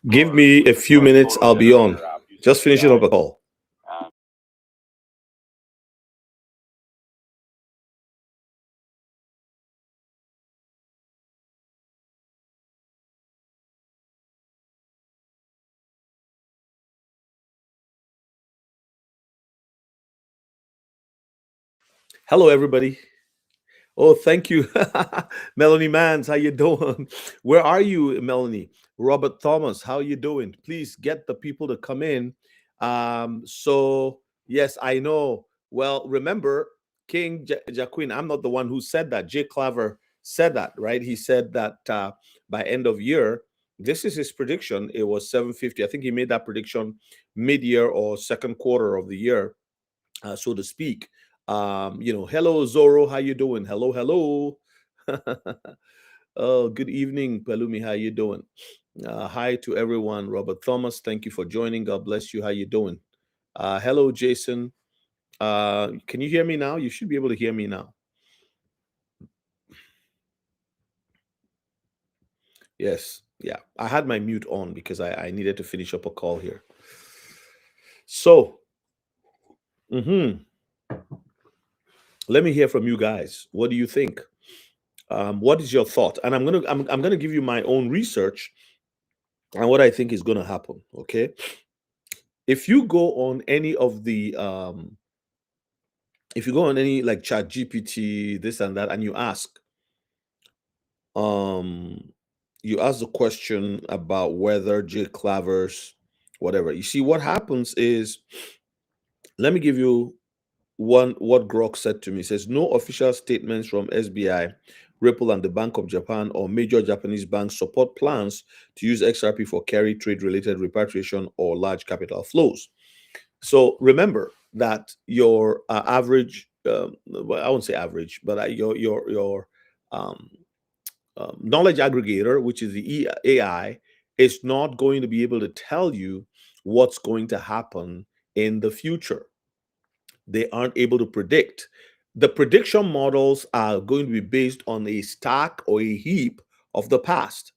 Give me a few minutes, I'll be on. Just finishing up a call. Hello, everybody. Oh, thank you. Melanie Mans, how you doing? Where are you, Melanie? Robert Thomas, how you doing? Please get the people to come in. So yes, I know. Well, remember, King Jaquin, I'm not the one who said that. Jay Claver said that, right? He said that by end of year, this is his prediction. It was 750. I think he made that prediction mid-year or second quarter of the year, so to speak. Hello Zoro, how you doing? Hello, hello. Oh, good evening, Palumi. How you doing? Hi to everyone. Robert Thomas, thank you for joining. God bless you. How you doing? Hello, Jason. Can you hear me now? You should be able to hear me now. Yes, yeah. I had my mute on because I needed to finish up a call here. So, let me hear from you guys. What do you think? What is your thought? And I'm gonna give you my own research and what I think is gonna happen. Okay, if you go on any of the if you go on any like Chat GPT, this and that, and um you ask the question about whether J Clavers, whatever. You see, what happens is, let me give you what Grok said to me. It says no official statements from SBI, Ripple, and the Bank of Japan or major Japanese banks support plans to use XRP for carry trade related repatriation or large capital flows. So remember that your average, well, I won't say average, but your um, knowledge aggregator, which is the AI, is not going to be able to tell you what's going to happen in the future. They aren't able to predict. The prediction models are going to be based on a stack or a heap of the past,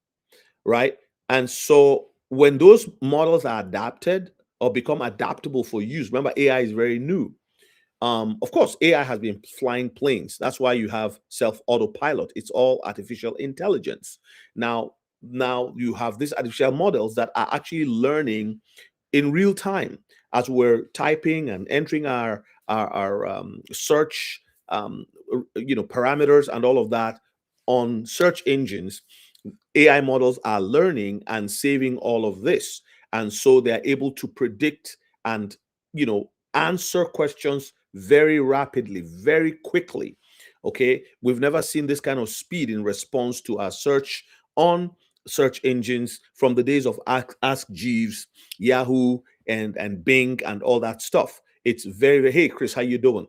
right? And so when those models are adapted or become adaptable for use, remember AI is very new. Of course, AI has been flying planes. That's why you have self autopilot. It's all artificial intelligence. Now you have these artificial models that are actually learning in real time as we're typing and entering our search parameters and all of that on search engines. AI models are learning and saving all of this, and so they're able to predict and answer questions very rapidly, very quickly. Okay, we've never seen this kind of speed in response to our search on search engines from the days of Ask Jeeves, Yahoo, and Bing, and all that stuff. It's very, hey Chris, how you doing?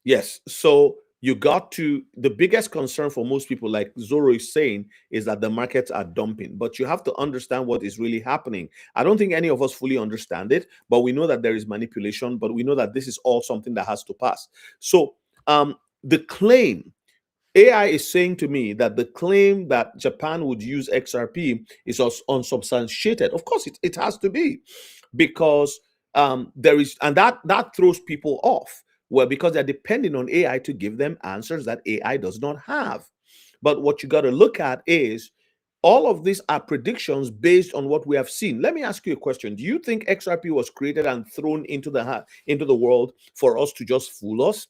Yes, so you got to, the biggest concern for most people, like Zoro is saying, is that the markets are dumping. But you have to understand what is really happening. I don't think any of us fully understand it, but we know that there is manipulation, but we know that this is all something that has to pass. So the claim, AI is saying to me that the claim that Japan would use XRP is unsubstantiated. Of course, it has to be, because there is, and that throws people off. Well, because they're depending on AI to give them answers that AI does not have. But what you got to look at is all of these are predictions based on what we have seen. Let me ask you a question. Do you think XRP was created and thrown into the world for us to just fool us?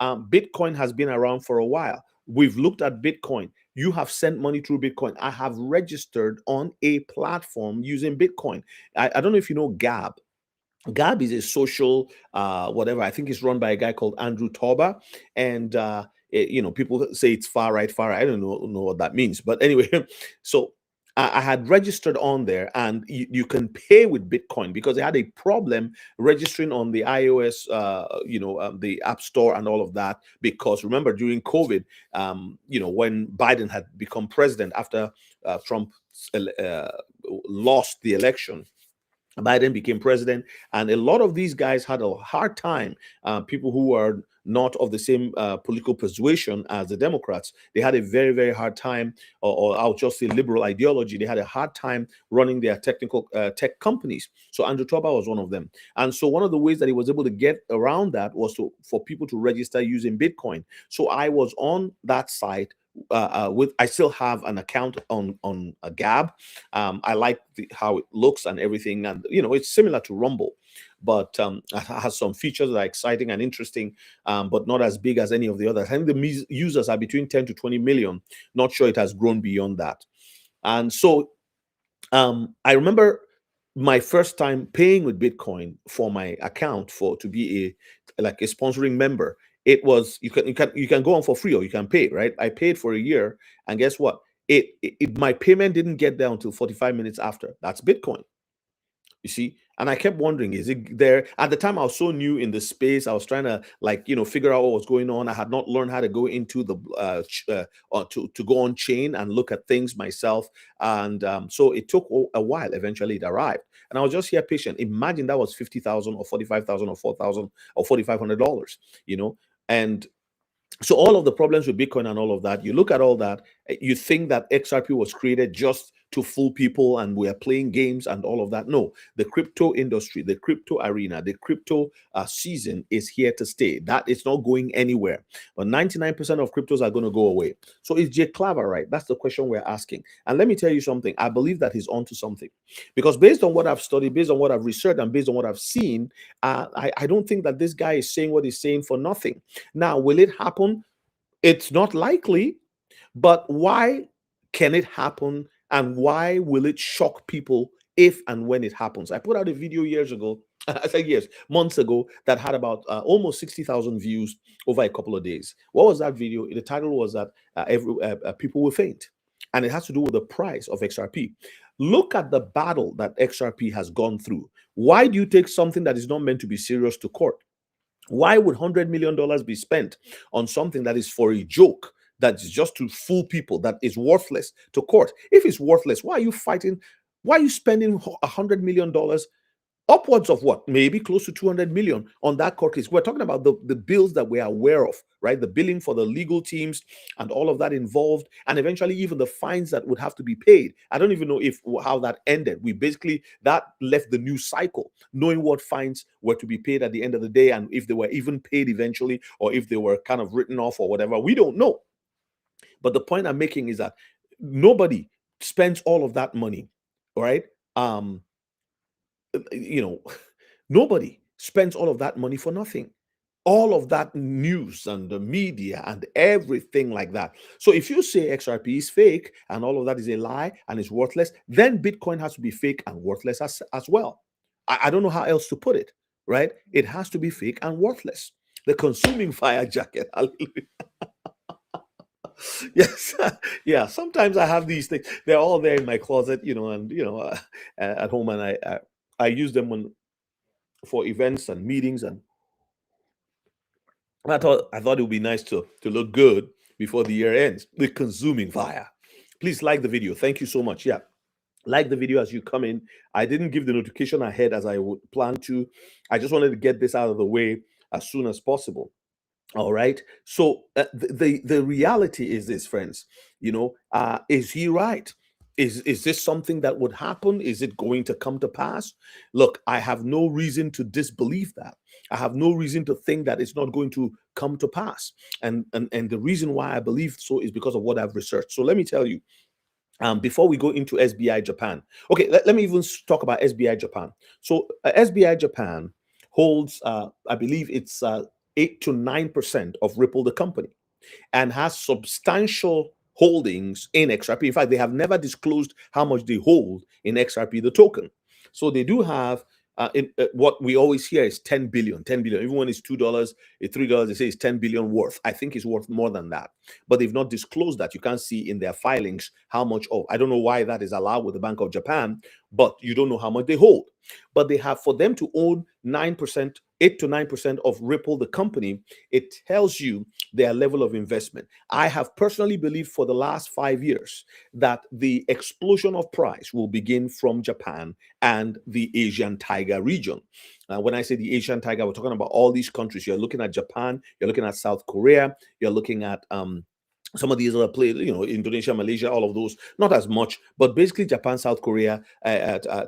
Bitcoin has been around for a while. We've looked at Bitcoin. You have sent money through Bitcoin. I have registered on a platform using Bitcoin. I don't know if you know Gab. Gab is a social whatever. I think it's run by a guy called Andrew Tauber, and people say it's far right, far right. I don't know what that means, but anyway, so I had registered on there, and you can pay with Bitcoin because they had a problem registering on the iOS, the App Store and all of that. Because remember, during COVID, when Biden had become president after Trump lost the election, Biden became president, and a lot of these guys had a hard time. People who are not of the same political persuasion as the Democrats, they had a very, very hard time, or I'll just say liberal ideology. They had a hard time running their technical tech companies. So Andrew Toba was one of them. And so one of the ways that he was able to get around that was for people to register using Bitcoin. So I was on that site with I still have an account on a Gab. I like how it looks and everything, and it's similar to Rumble, but it has some features that are exciting and interesting, but not as big as any of the others. I think the users are between 10 to 20 million. Not sure it has grown beyond that. And so I remember my first time paying with Bitcoin for my account to be a sponsoring member. It was you can go on for free or you can pay, right? I paid for a year, and guess what? My payment didn't get there until 45 minutes after. That's Bitcoin. You see, and I kept wondering, is it there? At the time, I was so new in the space. I was trying to figure out what was going on. I had not learned how to go into the to go on chain and look at things myself, and so it took a while. Eventually, it arrived, and I was just here patient. Imagine that was 50,000 or 45,000 or 4,000 or $4,500. And so all of the problems with Bitcoin and all of that, you look at all that, you think that XRP was created just to fool people and we are playing games and all of that. No, the crypto industry, the crypto arena, the crypto season is here to stay. That is not going anywhere. But 99% of cryptos are going to go away. So is Jay Claver right? That's the question we're asking. And let me tell you something. I believe that he's onto something. Because based on what I've studied, based on what I've researched, and based on what I've seen, I don't think that this guy is saying what he's saying for nothing. Now, will it happen? It's not likely, but why can it happen, and why will it shock people if and when it happens? I put out a video years ago, I think years, months ago, that had about almost 60,000 views over a couple of days. What was that video? The title was that people will faint, and it has to do with the price of XRP. Look at the battle that XRP has gone through. Why do you take something that is not meant to be serious to court? Why would $100 million be spent on something that is for a joke, that's just to fool people, that is worthless to court? If it's worthless, why are you fighting? Why are you spending $100 million, upwards of what, maybe close to 200 million on that court case? We're talking about the bills that we are aware of, right? The billing for the legal teams and all of that involved, and eventually even the fines that would have to be paid. I don't even know how that ended. We basically, that left the news cycle, knowing what fines were to be paid at the end of the day, and if they were even paid eventually, or if they were kind of written off or whatever. We don't know. But the point I'm making is that nobody spends all of that money, right? Nobody spends all of that money for nothing. All of that news and the media and everything like that. So if you say XRP is fake and all of that is a lie and is worthless, then Bitcoin has to be fake and worthless as well. I don't know how else to put it, right? It has to be fake and worthless. The consuming fire jacket. Hallelujah. Yes. Yeah, sometimes I have these things. They're all there in my closet, and at home, and I use them for events and meetings, and I thought it would be nice to look good before the year ends. The consuming fire. Please like the video. Thank you so much. Yeah, like the video as you come in. I didn't give the notification ahead as I would plan to. I just wanted to get this out of the way as soon as possible. All right. So the reality is this, friends. Is he right? Is this something that would happen? Is it going to come to pass? Look, I have no reason to disbelieve that. I have no reason to think that it's not going to come to pass. And the reason why I believe so is because of what I've researched. So let me tell you, before we go into SBI Japan. Okay, let me even talk about SBI Japan. So SBI Japan holds, I believe it's 8 to 9% of Ripple, the company, and has substantial holdings in XRP. In fact, they have never disclosed how much they hold in XRP, the token. So they do have what we always hear is 10 billion, 10 billion. Even when it's $2, it's $3, they say it's 10 billion worth. I think it's worth more than that. But they've not disclosed that. You can't see in their filings how much. Oh, I don't know why that is allowed with the Bank of Japan, but you don't know how much they hold. But they have, for them to own 9%, 8 to 9% of Ripple, the company, it tells you their level of investment. I have personally believed for the last 5 years that the explosion of price will begin from Japan and the Asian Tiger region. When I say the Asian Tiger, we're talking about all these countries. You're looking at Japan, you're looking at South Korea, you're looking at some of these other places, Indonesia, Malaysia, all of those, not as much, but basically Japan, South Korea,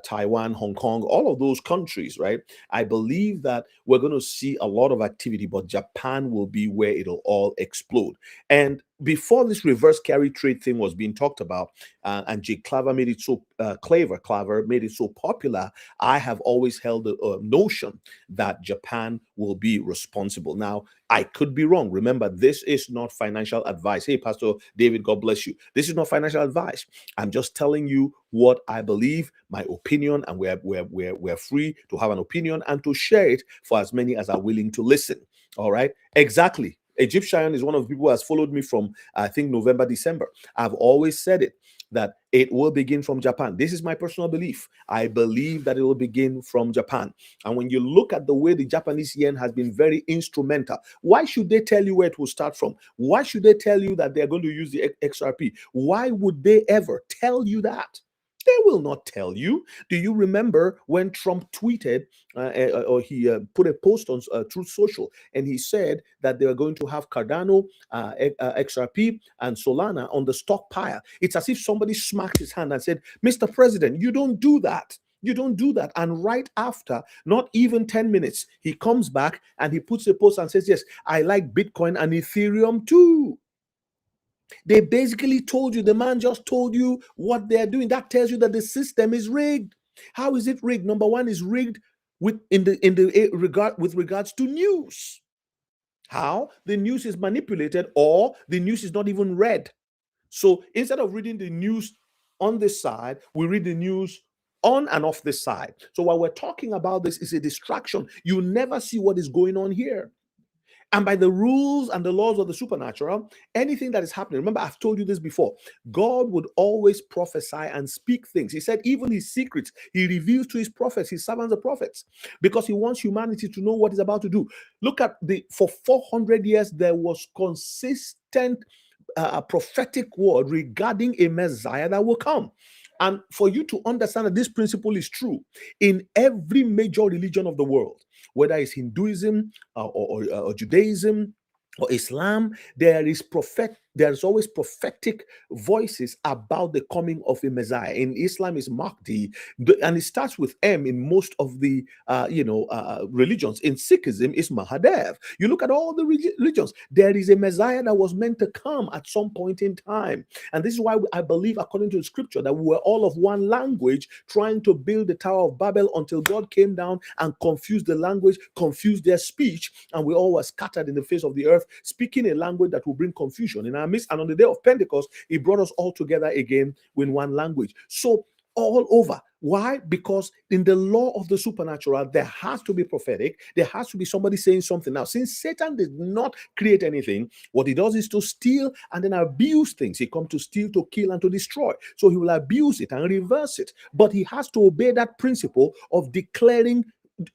Taiwan, Hong Kong, all of those countries, right? I believe that we're going to see a lot of activity, but Japan will be where it'll all explode. And before this reverse carry trade thing was being talked about, and Jay Claver made it so Claver made it so popular, I have always held the notion that Japan will be responsible. Now, I could be wrong. Remember, this is not financial advice. Hey, Pastor David, God bless you. This is not financial advice. I'm just telling you what I believe, my opinion, and we're free to have an opinion and to share it for as many as are willing to listen. All right, exactly. Egyptian is one of the people who has followed me from, I think, November, December. I've always said it, that it will begin from Japan. This is my personal belief. I believe that it will begin from Japan. And when you look at the way the Japanese yen has been very instrumental, why should they tell you where it will start from? Why should they tell you that they're going to use the XRP? Why would they ever tell you that? They will not tell you. Do you remember when Trump tweeted or he put a post on Truth Social, and he said that they were going to have Cardano, XRP, and Solana on the stockpile? It's as if somebody smacked his hand and said, Mr. President, you don't do that. You don't do that. And right after, not even 10 minutes, he comes back and he puts a post and says, yes, I like Bitcoin and Ethereum too. They basically told you, the man just told you what they're doing. That tells you that the system is rigged. How is it rigged? Number one is rigged with regards to news. How? The news is manipulated, or the news is not even read. So instead of reading the news on this side, we read the news on and off this side. So while we're talking about this, is a distraction. You never see what is going on here. And by the rules and the laws of the supernatural, anything that is happening, remember, I've told you this before, God would always prophesy and speak things. He said even his secrets, he reveals to his prophets, his servants, the prophets, because he wants humanity to know what he's about to do. Look at for 400 years, there was consistent prophetic word regarding a Messiah that will come. And for you to understand that this principle is true in every major religion of the world, whether it's Hinduism or Judaism or Islam, there's always prophetic voices about the coming of a Messiah. In Islam, is Mahdi, and it starts with M in most of the religions. In Sikhism, is Mahadev. You look at all the religions, there is a Messiah that was meant to come at some point in time. And this is why I believe, according to the scripture, that we were all of one language trying to build the Tower of Babel until God came down and confused the language, confused their speech, and we all were scattered in the face of the earth, speaking a language that will bring confusion in our midst. And on the day of Pentecost, he brought us all together again with one language. So all over. Why? Because in the law of the supernatural, there has to be prophetic. There has to be somebody saying something. Now, since Satan did not create anything, what he does is to steal and then abuse things. He comes to steal, to kill, and to destroy. So he will abuse it and reverse it. But he has to obey that principle of declaring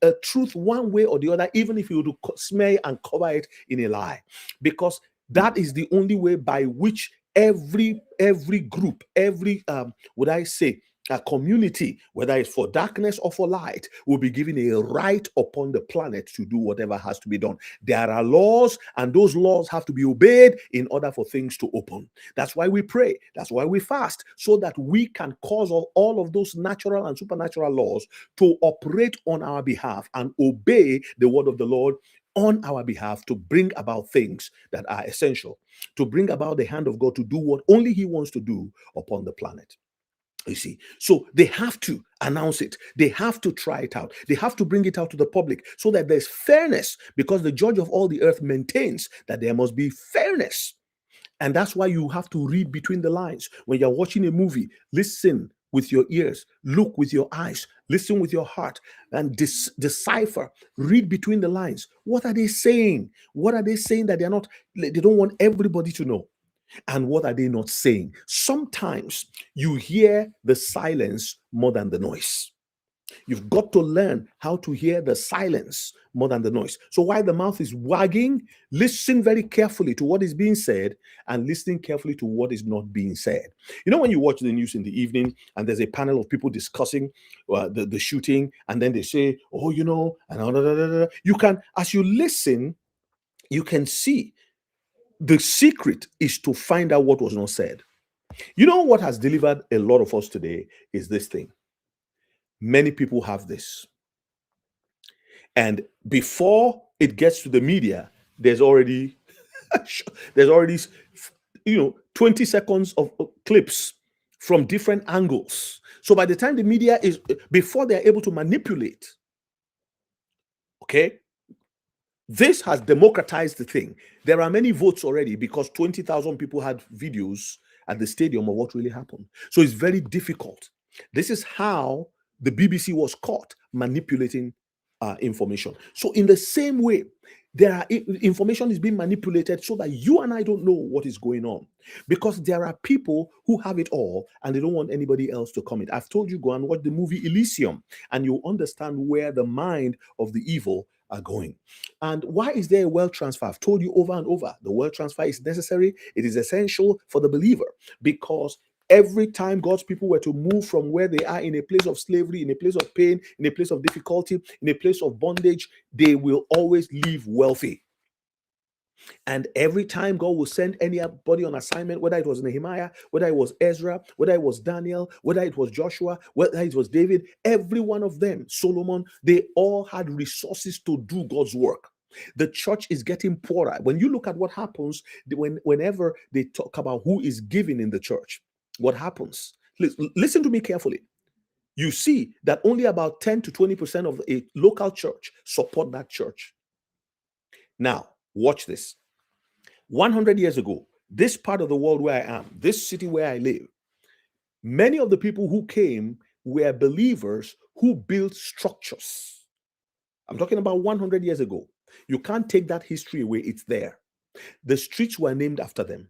a truth one way or the other, even if you would smear and cover it in a lie, because that is the only way by which every group, every a community, whether it's for darkness or for light, will be given a right upon the planet to do whatever has to be done. There are laws, and those laws have to be obeyed in order for things to open. That's why we pray. That's why we fast, so that we can cause all of those natural and supernatural laws to operate on our behalf and obey the word of the Lord on our behalf, to bring about things that are essential, to bring about the hand of God to do what only he wants to do upon the planet. You see, so they have to announce it. They have to try it out. They have to bring it out to the public so that there's fairness, because the judge of all the earth maintains that there must be fairness. And that's why you have to read between the lines. When you're watching a movie, listen with your ears, look with your eyes, listen with your heart, and decipher, read between the lines. What are they saying? What are they saying that they don't want everybody to know? And what are they not saying? Sometimes you hear the silence more than the noise. You've got to learn how to hear the silence more than the noise. So while the mouth is wagging, listen very carefully to what is being said and listening carefully to what is not being said. You know, when you watch the news in the evening and there's a panel of people discussing the shooting, and then they say, oh, you know, and you can, as you listen, you can see the secret is to find out what was not said. You know what has delivered a lot of us today is this thing. Many people have this. And before it gets to the media, there's already 20 seconds of clips from different angles. So by the time the media is, before they're able to manipulate, okay, this has democratized the thing. There are many votes already because 20,000 people had videos at the stadium of what really happened. So it's very difficult. This is how the BBC was caught manipulating information. So in the same way, information is being manipulated so that you and I don't know what is going on, because there are people who have it all and they don't want anybody else to comment. I've told you, go and watch the movie Elysium and you'll understand where the mind of the evil are going. And why is there a wealth transfer? I've told you over and over, the wealth transfer is necessary. It is essential for the believer, because every time God's people were to move from where they are in a place of slavery, in a place of pain, in a place of difficulty, in a place of bondage, they will always leave wealthy. And every time God will send anybody on assignment, whether it was Nehemiah, whether it was Ezra, whether it was Daniel, whether it was Joshua, whether it was David, every one of them, Solomon, they all had resources to do God's work. The church is getting poorer. When you look at what happens whenever they talk about who is giving in the church, what happens? Listen to me carefully. You see that only about 10 to 20% of a local church support that church. Now, watch this. 100 years ago, this part of the world where I am, this city where I live, many of the people who came were believers who built structures. I'm talking about 100 years ago. You can't take that history away. It's there. The streets were named after them.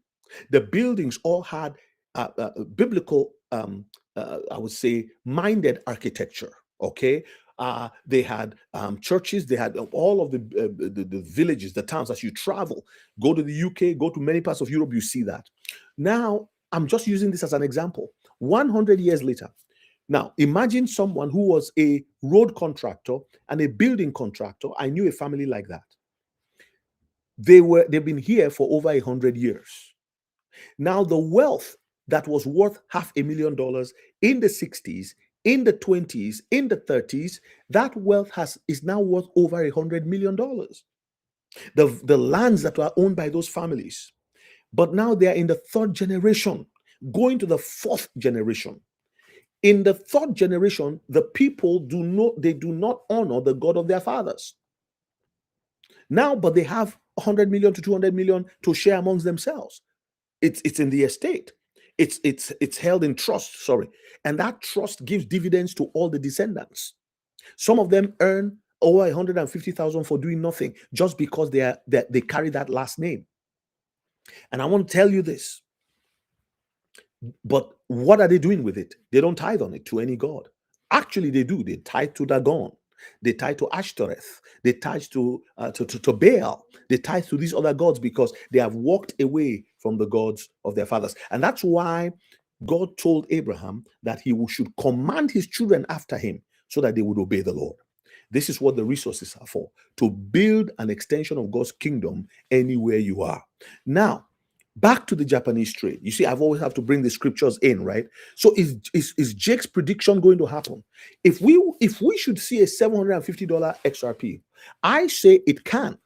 The buildings all had biblical, I would say, minded architecture. Okay, they had churches. They had all of the villages, the towns. As you travel, go to the UK, go to many parts of Europe, you see that. Now, I'm just using this as an example. 100 years later, now imagine someone who was a road contractor and a building contractor. I knew a family like that. They've been here for over 100 years. Now, the wealth that was worth $500,000 in the 60s, in the 20s, in the 30s, that wealth is now worth over $100 million. The lands that were owned by those families. But now they are in the third generation, going to the fourth generation. In the third generation, the people do not honor the God of their fathers. Now, but they have 100 million to 200 million to share amongst themselves. It's in the estate. It's held in trust, and that trust gives dividends to all the descendants. Some of them earn over 150,000 for doing nothing just because they carry that last name. And I want to tell you this. But what are they doing with it? They don't tithe on it to any god. Actually, they do. They tithe to Dagon. They tithe to Ashtoreth. They tithe to Baal. They tithe to these other gods because they have walked away from the gods of their fathers. And that's why God told Abraham that he should command his children after him so that they would obey the Lord. This is what the resources are for, to build an extension of God's kingdom anywhere you are. Now, back to the Japanese trade. You see, I've always have to bring the scriptures in, right? So is Jake's prediction going to happen? If we should see a $750 XRP, I say it can.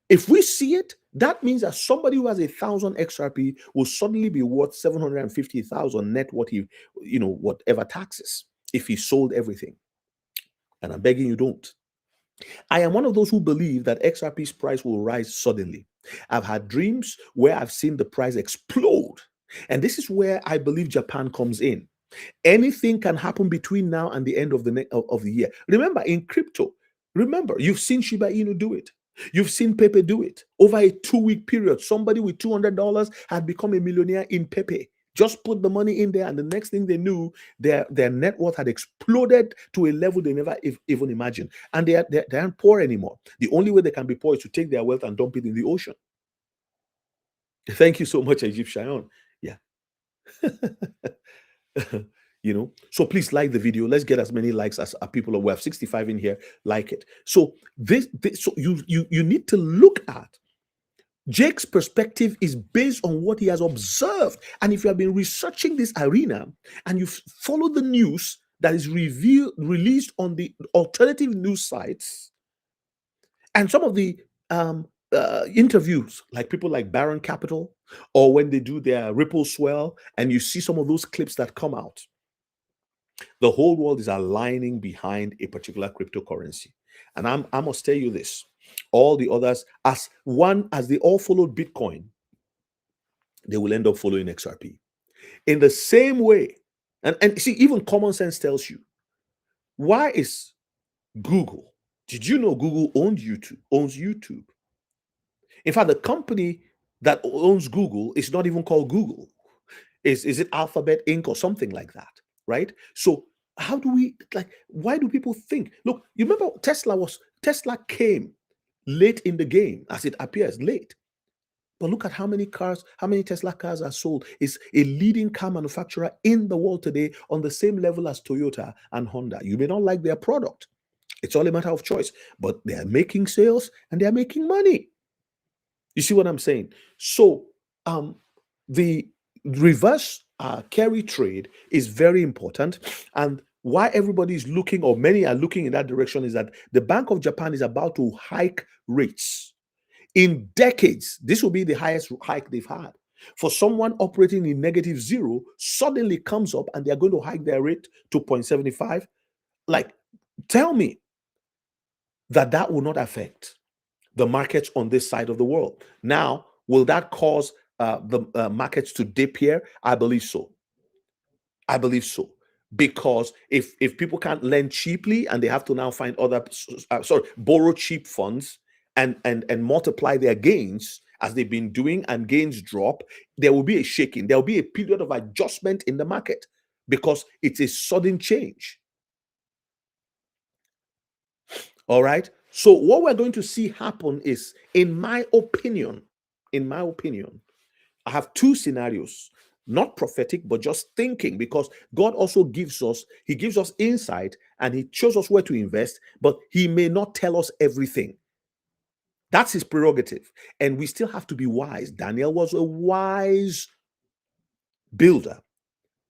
If we see it, that means that somebody who has 1,000 XRP will suddenly be worth 750,000 net whatever taxes if he sold everything. And I'm begging you, don't. I am one of those who believe that XRP's price will rise suddenly. I've had dreams where I've seen the price explode. And this is where I believe Japan comes in. Anything can happen between now and the end of the year. Remember, in crypto, you've seen Shiba Inu do it. You've seen Pepe do it. Over a 2-week period, somebody with $200 had become a millionaire in Pepe Just put the money in there, and the next thing they knew, their net worth had exploded to a level they never even imagined. And they aren't poor anymore. The only way they can be poor is to take their wealth and dump it in the ocean. Thank you so much, Egyptian. Yeah. So please like the video. Let's get as many likes as people are. We have 65 in here. Like it. So so you need to look at Jake's perspective is based on what he has observed. And if you have been researching this arena and you follow the news that is released on the alternative news sites and some of the interviews, like people like Baron Capital, or when they do their Ripple Swell, and you see some of those clips that come out, the whole world is aligning behind a particular cryptocurrency. And I must tell you this: all the others, as they all followed Bitcoin, they will end up following XRP. In the same way, and see, even common sense tells you, why is Google? Did you know Google owns YouTube? In fact, the company that owns Google is not even called Google. Is it Alphabet Inc. or something like that, right? So how do we, why do people think? Look, you remember Tesla came late in the game, as it appears late. But look at how many Tesla cars are sold. It's a leading car manufacturer in the world today, on the same level as Toyota and Honda. You may not like their product. It's all a matter of choice, but they are making sales and they are making money. You see what I'm saying? So the reverse carry trade is very important. And why everybody is looking, or many are looking in that direction, is that the Bank of Japan is about to hike rates. In decades, this will be the highest hike they've had. For someone operating in negative zero, suddenly comes up and they're going to hike their rate to 0.75. Like, tell me that will not affect the markets on this side of the world. Now, will that cause the markets to dip here? I believe so. Because if people can't lend cheaply and they have to now find borrow cheap funds and multiply their gains as they've been doing, and gains drop, there will be a shaking. There will be a period of adjustment in the market because it's a sudden change. All right. So what we're going to see happen is, in my opinion, I have two scenarios, not prophetic, but just thinking, because God also gives us insight, and he shows us where to invest, but he may not tell us everything. That's his prerogative. And we still have to be wise. Daniel was a wise builder,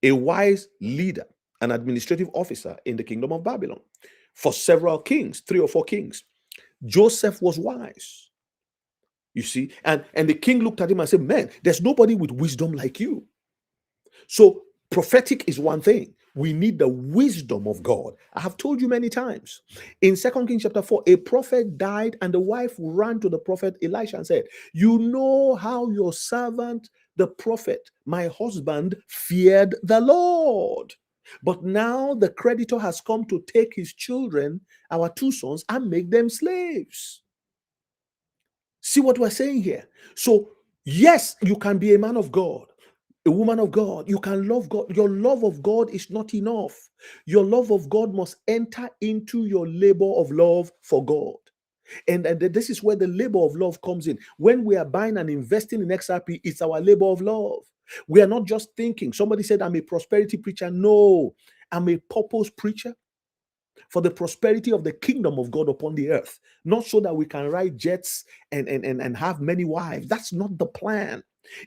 a wise leader, an administrative officer in the kingdom of Babylon for several kings, 3 or 4 kings. Joseph was wise, you see, and the king looked at him and said, man, there's nobody with wisdom like you. So prophetic is one thing. We need the wisdom of God. I have told you many times. In 2 Kings chapter 4, a prophet died, and the wife ran to the prophet Elisha and said, you know how your servant, the prophet, my husband, feared the Lord. But now the creditor has come to take his children, our 2 sons, and make them slaves. See what we're saying here? So, yes, you can be a man of God, a woman of God. You can love God. Your love of God is not enough. Your love of God must enter into your labor of love for God. And this is where the labor of love comes in. When we are buying and investing in XRP, it's our labor of love. We are not just thinking. Somebody said, I'm a prosperity preacher. No, I'm a purpose preacher for the prosperity of the kingdom of God upon the earth. Not so that we can ride jets and have many wives. That's not the plan.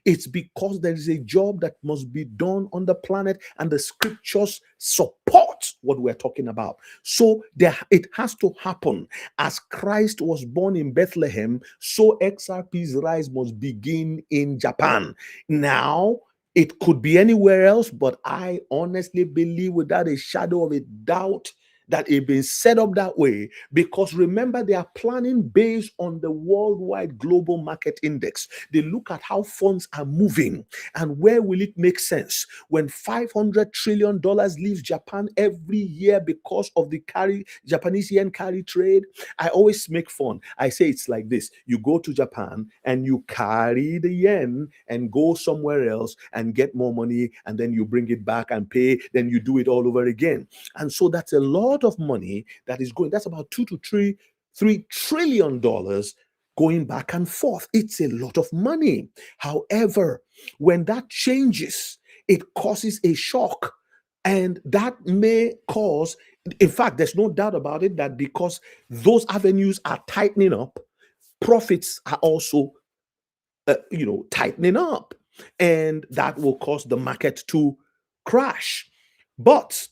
It's because there is a job that must be done on the planet, and the scriptures support what we're talking about. So it has to happen. As Christ was born in Bethlehem, so XRP's rise must begin in Japan. Now, it could be anywhere else, but I honestly believe, without a shadow of a doubt, that it's been set up that way, because remember, they are planning based on the worldwide global market index. They look at how funds are moving and where will it make sense. When $500 trillion leaves Japan every year because of the Japanese yen carry trade, I always make fun. I say it's like this: you go to Japan and you carry the yen and go somewhere else and get more money, and then you bring it back and pay, then you do it all over again. And so that's a lot of money that is going. That's about $3 trillion going back and forth. It's a lot of money. However, when that changes, it causes a shock. And that may cause, in fact, there's no doubt about it, that because those avenues are tightening up, profits are also, tightening up. And that will cause the market to crash. But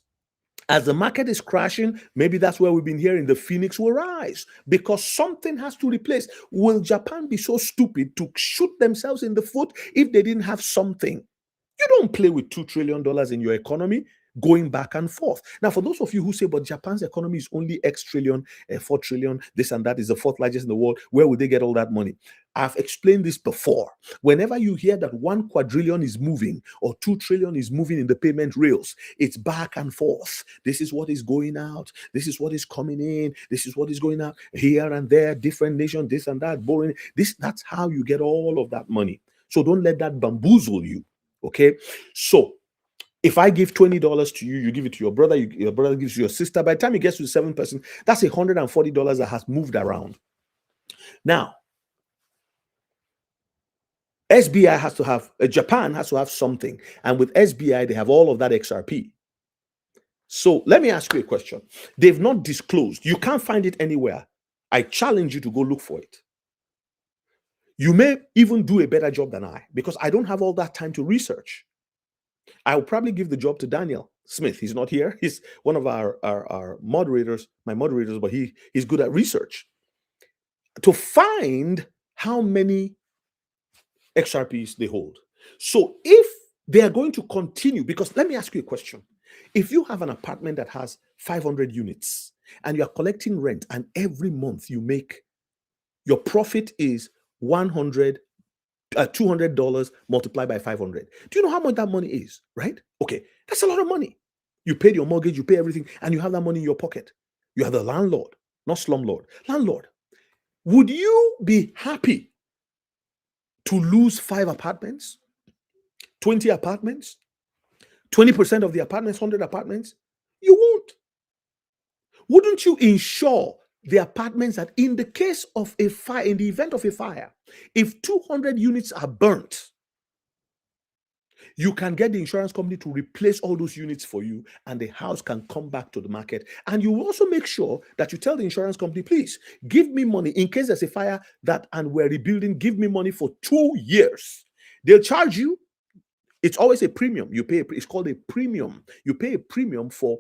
as the market is crashing, maybe that's where we've been hearing the phoenix will rise, because something has to replace. Will Japan be so stupid to shoot themselves in the foot if they didn't have something? You don't play with $2 trillion in your economy going back and forth. Now, for those of you who say, but Japan's economy is only X trillion, 4 trillion, this and that, is the fourth largest in the world, where would they get all that money? I've explained this before. Whenever you hear that 1 quadrillion is moving or 2 trillion is moving in the payment rails, it's back and forth. This is what is going out. This is what is coming in. This is what is going out here and there, different nation, this and that, borrowing. That's how you get all of that money. So don't let that bamboozle you. Okay. So if I give $20 to you, you give it to your brother, your brother gives you your sister. By the time it gets to the 7th person, that's $140 that has moved around. Now, SBI has to have, Japan has to have something. And with SBI, they have all of that XRP. So let me ask you a question. They've not disclosed. You can't find it anywhere. I challenge you to go look for it. You may even do a better job than I, because I don't have all that time to research. I will probably give the job to Daniel Smith. He's not here. He's one of our moderators, my moderators, but he's good at research to find how many XRPs they hold. So if they are going to continue, because let me ask you a question. If you have an apartment that has 500 units and you are collecting rent, and every month you make, your profit is $200 multiplied by 500. Do you know how much that money is, right? Okay, that's a lot of money. You paid your mortgage, you pay everything, and you have that money in your pocket. You are the landlord, not slumlord. Landlord. Would you be happy to lose 5 apartments, 20 apartments, 20% of the apartments, 100 apartments? You won't. Wouldn't you insure the apartments that in the case of a fire, in the event of a fire, if 200 units are burnt, you can get the insurance company to replace all those units for you, and the house can come back to the market. And you will also make sure that you tell the insurance company, please give me money in case there's a fire and we're rebuilding, give me money for 2 years. They'll charge you. It's always a premium. You pay, it's called a premium. You pay a premium for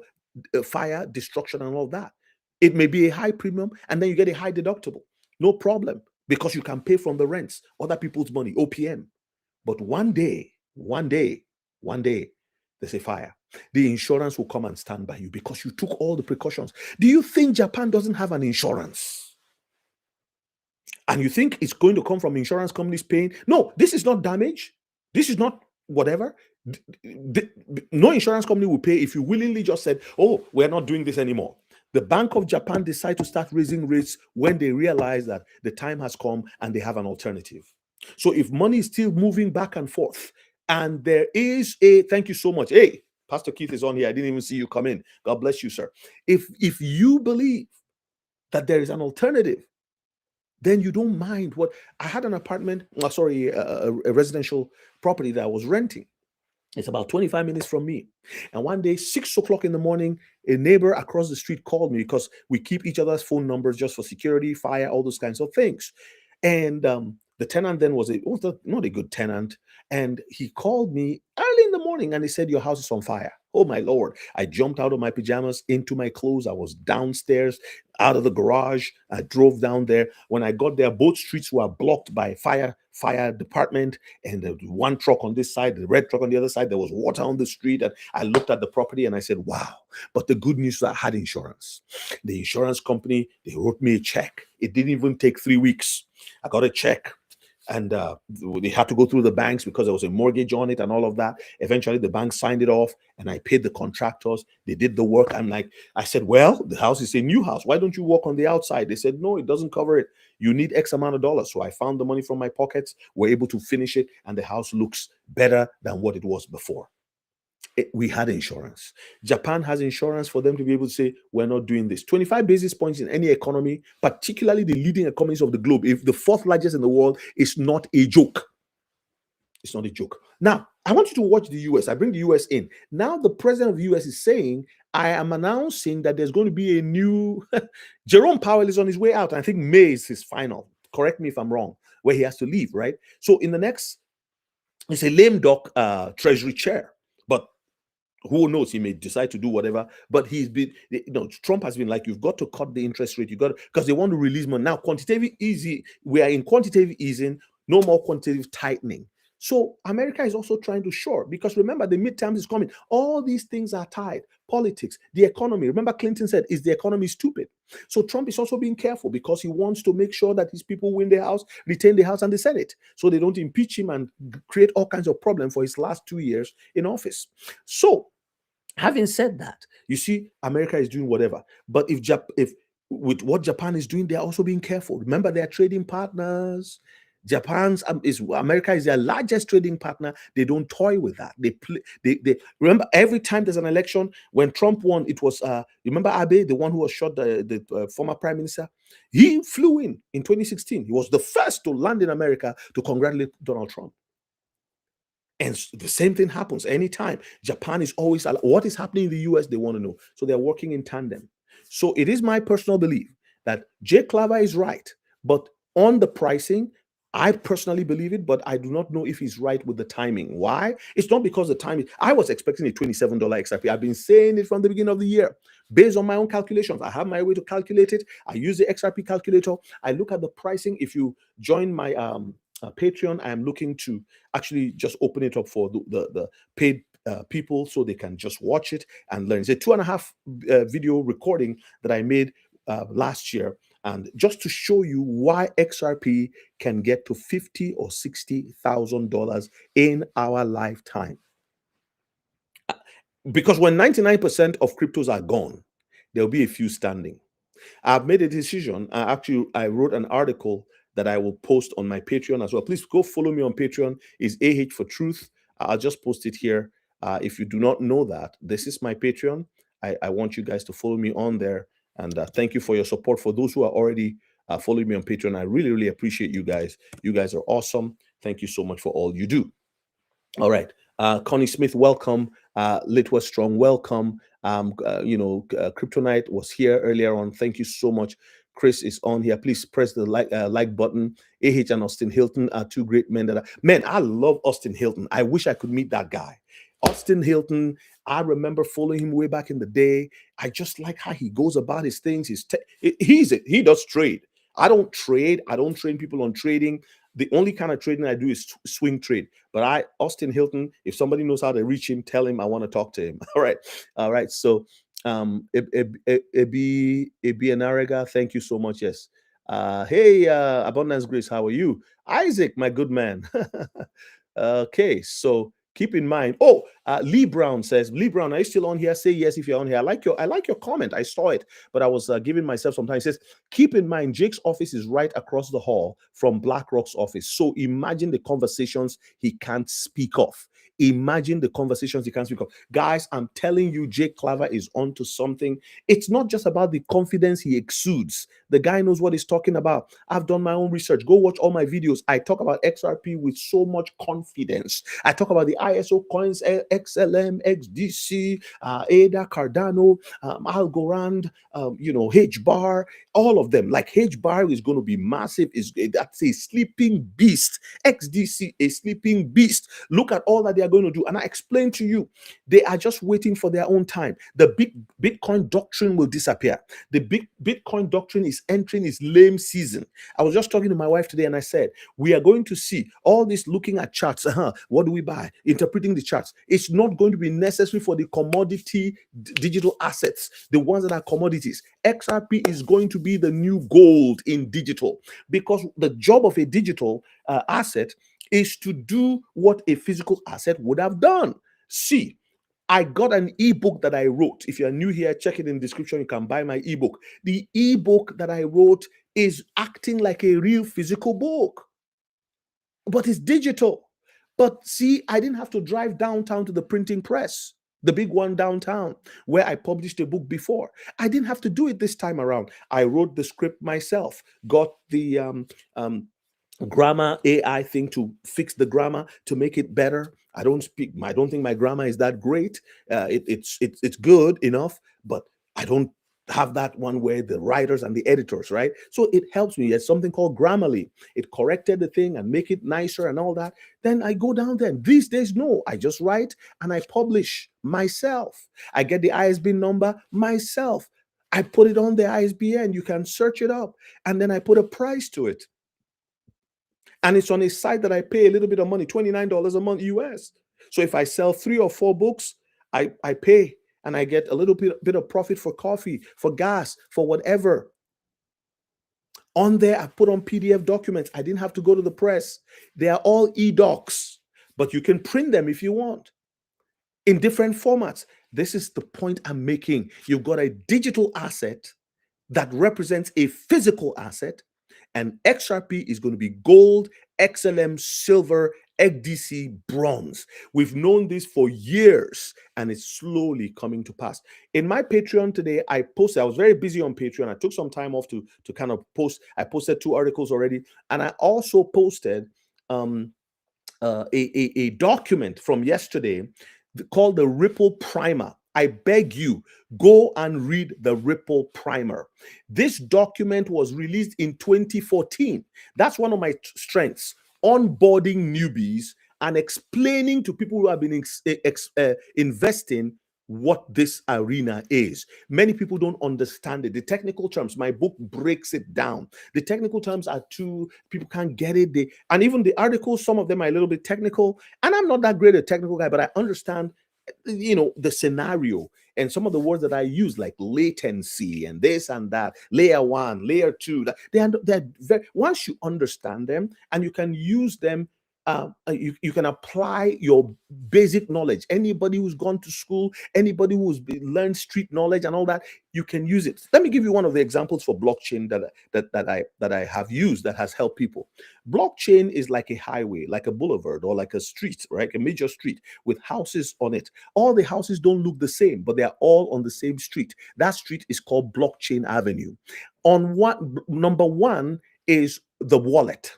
fire, destruction, and all that. It may be a high premium, and then you get a high deductible. No problem, because you can pay from the rents, other people's money, OPM. But one day, there's a fire. The insurance will come and stand by you because you took all the precautions. Do you think Japan doesn't have an insurance? And you think it's going to come from insurance companies paying? No, this is not damage. This is not whatever. No insurance company will pay if you willingly just said, oh, we're not doing this anymore. The Bank of Japan decided to start raising rates when they realize that the time has come and they have an alternative. So if money is still moving back and forth, and there is thank you so much. Hey, Pastor Keith is on here. I didn't even see you come in. God bless you, sir. If you believe that there is an alternative, then you don't mind what. I had an apartment, a residential property that I was renting. It's about 25 minutes from me. And one day, 6 o'clock in the morning, a neighbor across the street called me, because we keep each other's phone numbers just for security, fire, all those kinds of things. And the tenant then was not a good tenant. And he called me early in the morning and he said, your house is on fire. Oh, my Lord. I jumped out of my pajamas into my clothes. I was downstairs, out of the garage. I drove down there. When I got there, both streets were blocked by fire department, and the one truck on this side, the red truck on the other side. There was water on the street, and I looked at the property and I said, wow. But the good news is I had insurance. The insurance company, they wrote me a check. It didn't even take 3 weeks. I got a check. And they had to go through the banks because there was a mortgage on it and all of that. Eventually, the bank signed it off, and I paid the contractors. They did the work. I said, well, the house is a new house. Why don't you work on the outside? They said, no, it doesn't cover it. You need X amount of dollars. So I found the money from my pockets. We're able to finish it, and the house looks better than what it was before. We had insurance. Japan has insurance for them to be able to say, we're not doing this. 25 basis points in any economy, particularly the leading economies of the globe, if the fourth largest in the world, is not a joke. It's not a joke. Now, I want you to watch the US. I bring the US in. Now, the president of the US is saying, I am announcing that there's going to be a new... Jerome Powell is on his way out. I think May is his final. Correct me if I'm wrong, where he has to leave, right? So in the next... It's a lame duck treasury chair. But who knows, he may decide to do whatever. But he's been, Trump has been like, you've got to cut the interest rate. You got, because they want to release money. Now, quantitative easy, we are in quantitative easing, no more quantitative tightening. So America is also trying to short, because remember, the midterms is coming. All these things are tied. Politics, the economy. Remember, Clinton said, is the economy stupid? So Trump is also being careful because he wants to make sure that his people win the House, retain the House and the Senate, so they don't impeach him and create all kinds of problems for his last 2 years in office. So having said that, you see, America is doing whatever. But if with what Japan is doing, they're also being careful. Remember, they're trading partners. America is their largest trading partner. They don't toy with that. They remember, every time there's an election. When Trump won, it was remember Abe, the one who was shot, the former prime minister. He flew in 2016. He was the first to land in America to congratulate Donald Trump. And the same thing happens anytime. Japan is always, what is happening in the US, they want to know. So they're working in tandem. So it is my personal belief that Jay Claver is right. But on the pricing, I personally believe it, but I do not know if he's right with the timing. Why? It's not because the timing. I was expecting a $27 XRP. I've been saying it from the beginning of the year. Based on my own calculations, I have my way to calculate it. I use the XRP calculator. I look at the pricing. If you join my Patreon, I am looking to actually just open it up for the paid people so they can just watch it and learn. It's a 2.5 video recording that I made last year, and just to show you why XRP can get to $50,000 or $60,000 in our lifetime. Because when 99% of cryptos are gone, there'll be a few standing. I've made a decision. I wrote an article that I will post on my Patreon as well. Please go follow me on Patreon. It's AH for Truth. I'll just post it here. If you do not know that, this is my Patreon. I want you guys to follow me on there. And thank you for your support. For those who are already following me on Patreon, I really, really appreciate you guys. You guys are awesome. Thank you so much for all you do. All right. Connie Smith, welcome. Litwa Strong, welcome. Kryptonite was here earlier on. Thank you so much. Chris is on here. Please press the like button. AH and Austin Hilton are two great men. I love Austin Hilton. I wish I could meet that guy. Austin Hilton, I remember following him way back in the day. I just like how he goes about his things. He does trade. I don't trade. I don't train people on trading. The only kind of trading I do is swing trade. But Austin Hilton, if somebody knows how to reach him, tell him I want to talk to him. All right. So Ebi Anarega, thank you so much. Yes. Hey, Abundance Grace, how are you? Isaac, my good man. Okay, so keep in mind. Lee Brown says, Lee Brown, are you still on here? Say yes if you're on here. I like your comment. I saw it, but I was giving myself some time. It says, keep in mind, Jake's office is right across the hall from BlackRock's office. So imagine the conversations he can't speak of. Imagine the conversations he can't speak of. Guys, I'm telling you, Jake Claver is onto something. It's not just about the confidence he exudes. The guy knows what he's talking about. I've done my own research. Go watch all my videos. I talk about XRP with so much confidence. I talk about the ISO coins, XLM, XDC, ADA, Cardano, Algorand, H-bar, all of them. Like H-bar is going to be massive. That's a sleeping beast. XDC, a sleeping beast. Look at all that they are going to do. And I explained to you, they are just waiting for their own time. The big Bitcoin doctrine will disappear. The big Bitcoin doctrine is entering its lame season. I was just talking to my wife today and I said, we are going to see all this looking at charts. What do we buy? Interpreting the charts. It's not going to be necessary for the commodity digital assets, the ones that are commodities. XRP is going to be the new gold in digital, because the job of a digital asset is to do what a physical asset would have done. See, I got an ebook that I wrote. If you're new here, check it in the description. You can buy my ebook. The ebook that I wrote is acting like a real physical book, but it's digital. But see, I didn't have to drive downtown to the printing press, the big one downtown, where I published a book before. I didn't have to do it this time around. I wrote the script myself, got the grammar AI thing to fix the grammar to make it better. I don't think my grammar is that great. It's good enough, but I don't have that one where the writers and the editors, right? So it helps me. There's something called Grammarly. It corrected the thing and make it nicer and all that. Then I go down there. These days, no, I just write and I publish myself. I get the ISBN number myself. I put it on the ISBN. You can search it up. And then I put a price to it. And it's on a site that I pay a little bit of money, $29 a month US. So if I sell 3 or 4 books, I pay and I get a little bit of profit for coffee, for gas, for whatever. On there, I put on PDF documents. I didn't have to go to the press. They are all e-docs, but you can print them if you want in different formats. This is the point I'm making. You've got a digital asset that represents a physical asset, and XRP is going to be gold, XLM, silver, XDC, bronze. We've known this for years, and it's slowly coming to pass. In my Patreon today, I was very busy on Patreon. I took some time off to kind of post. I posted 2 articles already, and I also posted a document from yesterday called the Ripple Primer. I beg you, go and read the Ripple Primer. This document was released in 2014. That's one of my strengths, onboarding newbies and explaining to people who have been investing what this arena is. Many people don't understand it. The technical terms, my book breaks it down. The technical terms are people can't get it. And even the articles, some of them are a little bit technical. And I'm not that great a technical guy, but I understand the scenario and some of the words that I use, like latency and this and that, layer 1, layer 2, they're very, once you understand them and you can use them, you can apply your basic knowledge. Anybody who's gone to school, anybody who's learned street knowledge and all that, you can use it. Let me give you one of the examples for blockchain that I have used that has helped people. Blockchain is like a highway, like a boulevard, or like a street, right? A major street with houses on it. All the houses don't look the same, but they are all on the same street. That street is called Blockchain Avenue. Number one is the wallet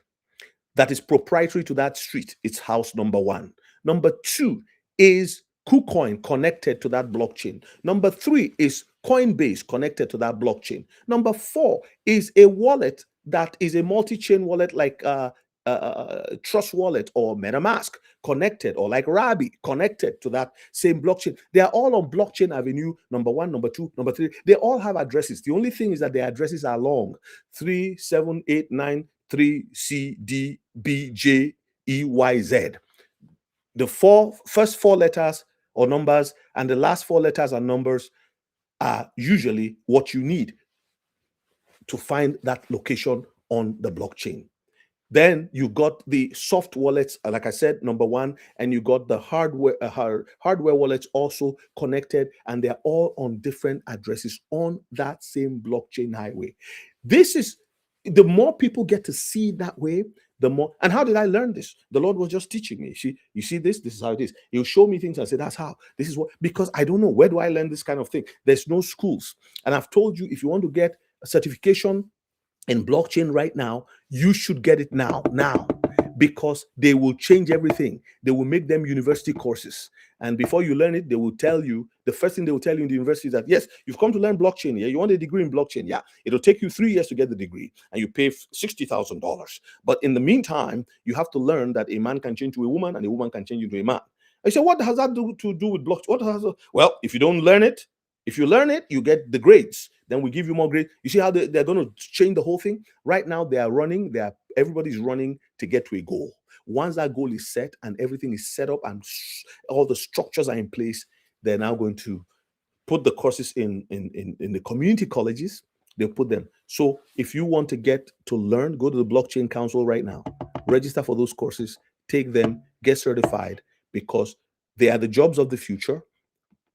that is proprietary to that street. It's house number 1. Number 2 is KuCoin connected to that blockchain. Number 3 is Coinbase connected to that blockchain. Number 4 is a wallet that is a multi-chain wallet like Trust Wallet or MetaMask connected, or like Rabi connected to that same blockchain. They are all on Blockchain Avenue, number 1, number 2, number 3. They all have addresses. The only thing is that their addresses are long: 3, 7, 8, 9, 3, C, D, B, J, E, Y, Z. The first 4 letters or numbers and the last 4 letters and numbers are usually what you need to find that location on the blockchain. Then you got the soft wallets, like I said, number 1, and you got the hardware wallets also connected, and they're all on different addresses on that same blockchain highway. This is, the more people get to see that way, the more. And how did I learn this? The Lord was just teaching me. You see this is how it is. He'll show me things and say, that's how, this is what, because I don't know, where do I learn this kind of thing? There's no schools. And I've told you, if you want to get a certification in blockchain right now, you should get it now, because they will change everything. They will make them university courses. And before you learn it, they will tell you, the first thing they will tell you in the university is that, yes, you've come to learn blockchain. Yeah, you want a degree in blockchain. Yeah, it'll take you 3 years to get the degree and you pay $60,000. But in the meantime, you have to learn that a man can change to a woman and a woman can change into a man. I say, what has that to do with blockchain? Well, if you don't learn it, if you learn it, you get the grades. Then we give you more grades. You see how they're going to change the whole thing? Right now, they are running. Everybody's running to get to a goal. Once that goal is set and everything is set up and all the structures are in place, they're now going to put the courses in the community colleges. They'll put them. So if you want to get to learn, go to the Blockchain Council right now. Register for those courses. Take them. Get certified, because they are the jobs of the future.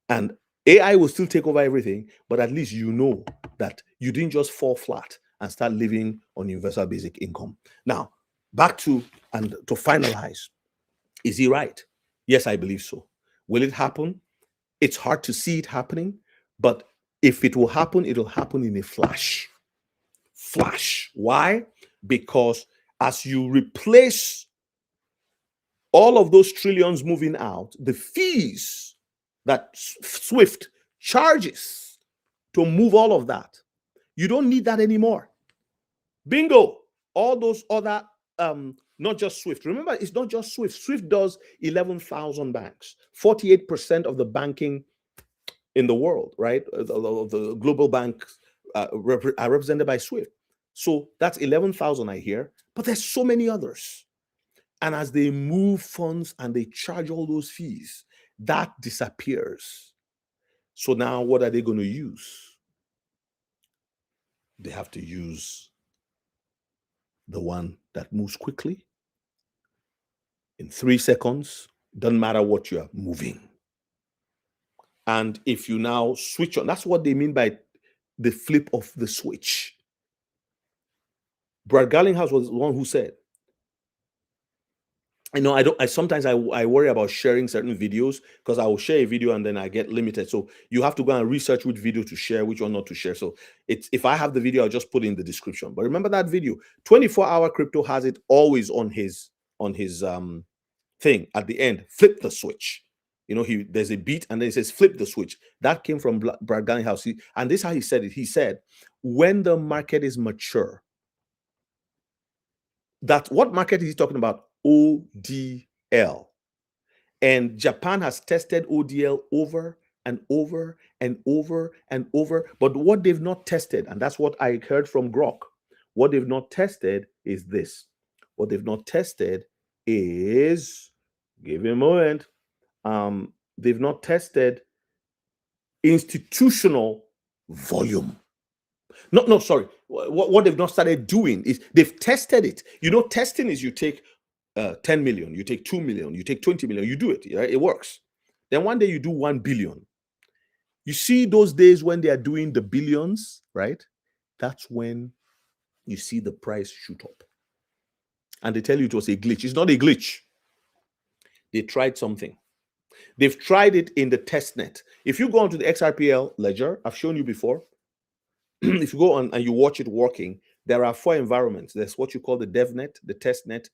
And AI will still take over everything, but at least you know that you didn't just fall flat and start living on universal basic income. Now, back to finalize. Is he right? Yes, I believe so. Will it happen? It's hard to see it happening, but if it will happen, it'll happen in a flash. Flash. Why? Because as you replace all of those trillions moving out, the fees that SWIFT charges to move all of that, you don't need that anymore. Bingo. All those other, not just SWIFT. Remember, it's not just SWIFT. SWIFT does 11,000 banks, 48% of the banking in the world, right? The global banks are represented by SWIFT. So that's 11,000 I hear, but there's so many others. And as they move funds and they charge all those fees, that disappears. So now what are they going to use? They have to use the one that moves quickly in 3 seconds. Doesn't matter what you're moving. And if you now switch on, that's what they mean by the flip of the switch. Brad Garlinghouse was the one who said, sometimes I worry about sharing certain videos, because I will share a video and then I get limited. So you have to go and research which video to share, which one not to share. So if I have the video, I'll just put it in the description. But remember that video, 24-hour crypto has it always on his thing at the end. Flip the switch. There's a beat and then it says flip the switch. That came from Brad Garlinghouse. And this is how he said it. He said, when the market is mature, what market is he talking about? ODL. And Japan has tested ODL over and over and over and over. But what they've not tested, and that's what I heard from Grok, what they've not tested is this. What they've not tested is, give me a moment, they've not tested institutional volume. No, sorry. What they've not started doing is they've tested it. Testing is you take 10 million, you take 2 million, you take 20 million, you do it. Right? It works. Then one day you do 1 billion. You see those days when they are doing the billions, right? That's when you see the price shoot up. And they tell you it was a glitch. It's not a glitch. They tried something. They've tried it in the test net. If you go onto the XRPL ledger, I've shown you before. If you go on and you watch it working, there are 4 environments. There's what you call the dev net, the test net,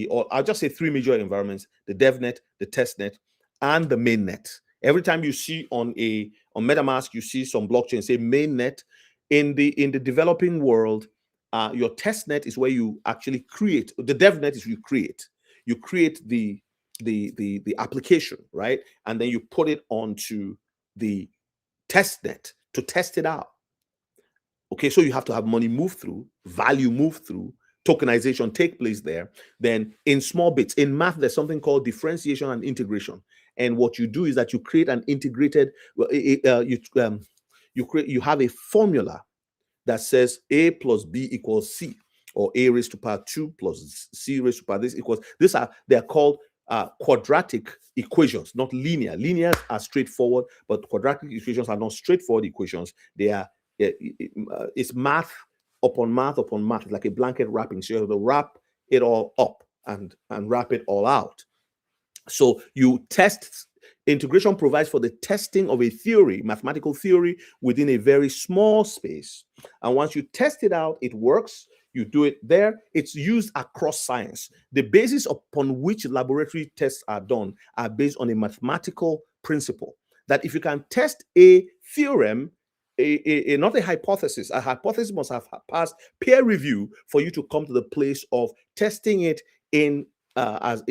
or I'll just say 3 major environments: the dev net, the test net, and the main net. Every time you see on MetaMask, you see some blockchain say main net. In the developing world, your test net is where you actually create. The dev net is you create the application, right? And then you put it onto the test net to test it out. Okay, so you have to have money move through, value move through, tokenization take place there. Then in small bits, in math, there's something called differentiation and integration. And what you do is that you create an integrated, you have a formula that says A plus B equals C, or A raised to power 2 plus C raised to power this equals, they're called quadratic equations, not linear. Linears are straightforward, but quadratic equations are not straightforward equations. They are, it's math upon math upon math. It's like a blanket wrapping. So you have to wrap it all up and wrap it all out. So you test Integration provides for the testing of a theory, mathematical theory, within a very small space. And once you test it out, it works. You do it there. It's used across science. The basis upon which laboratory tests are done are based on a mathematical principle that if you can test a theorem, not a hypothesis must have passed peer review for you to come to the place of testing it in to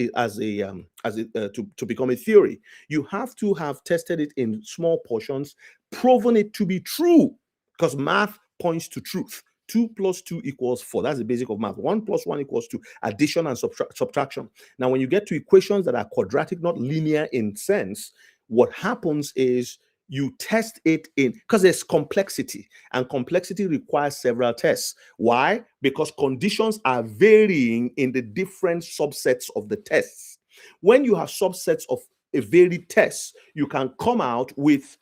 become a theory. You have to have tested it in small portions, proven it to be true, because math points to truth. 2 plus 2 equals 4. That's the basic of math. 1 plus 1 equals 2. Addition and subtraction. Now, when you get to equations that are quadratic, not linear in sense, what happens is you test it in, because there's complexity, and complexity requires several tests. Why? Because conditions are varying in the different subsets of the tests. When you have subsets of a varied test, you can come out with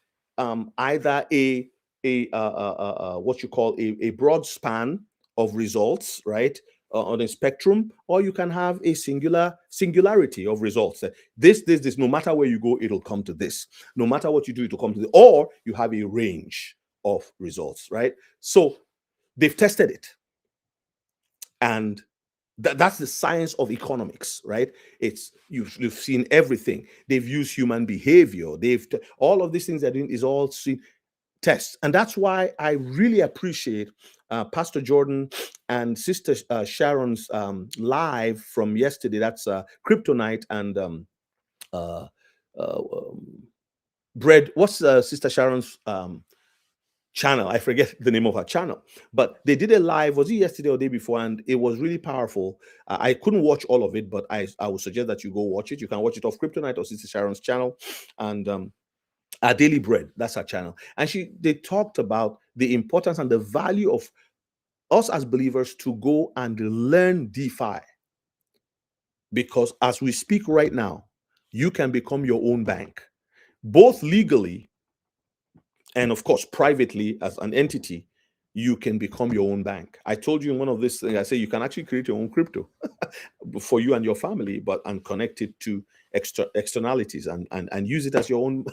either what you call a broad span of results, right, on a spectrum, or you can have a singularity of results. This, no matter where you go, it'll come to this. No matter what you do, it'll come to this. Or you have a range of results, right? So they've tested it. And that's the science of economics, right? It's you've seen everything. They've used human behavior. All of these things they're doing is all seen tests. And that's why I really appreciate Pastor Jordan and Sister Sharon's live from yesterday. That's Crypto Night and Bread. What's Sister Sharon's channel? I forget the name of her channel, but they did a live, was it yesterday or the day before? And it was really powerful. I couldn't watch all of it, but I would suggest that you go watch it. You can watch it off Crypto Night or Sister Sharon's channel. And our Daily Bread, that's our channel. And they talked about the importance and the value of us as believers to go and learn DeFi. Because as we speak right now, you can become your own bank, both legally and of course privately as an entity. You can become your own bank. I told you in one of these things, I say you can actually create your own crypto for you and your family, and connect it to externalities and use it as your own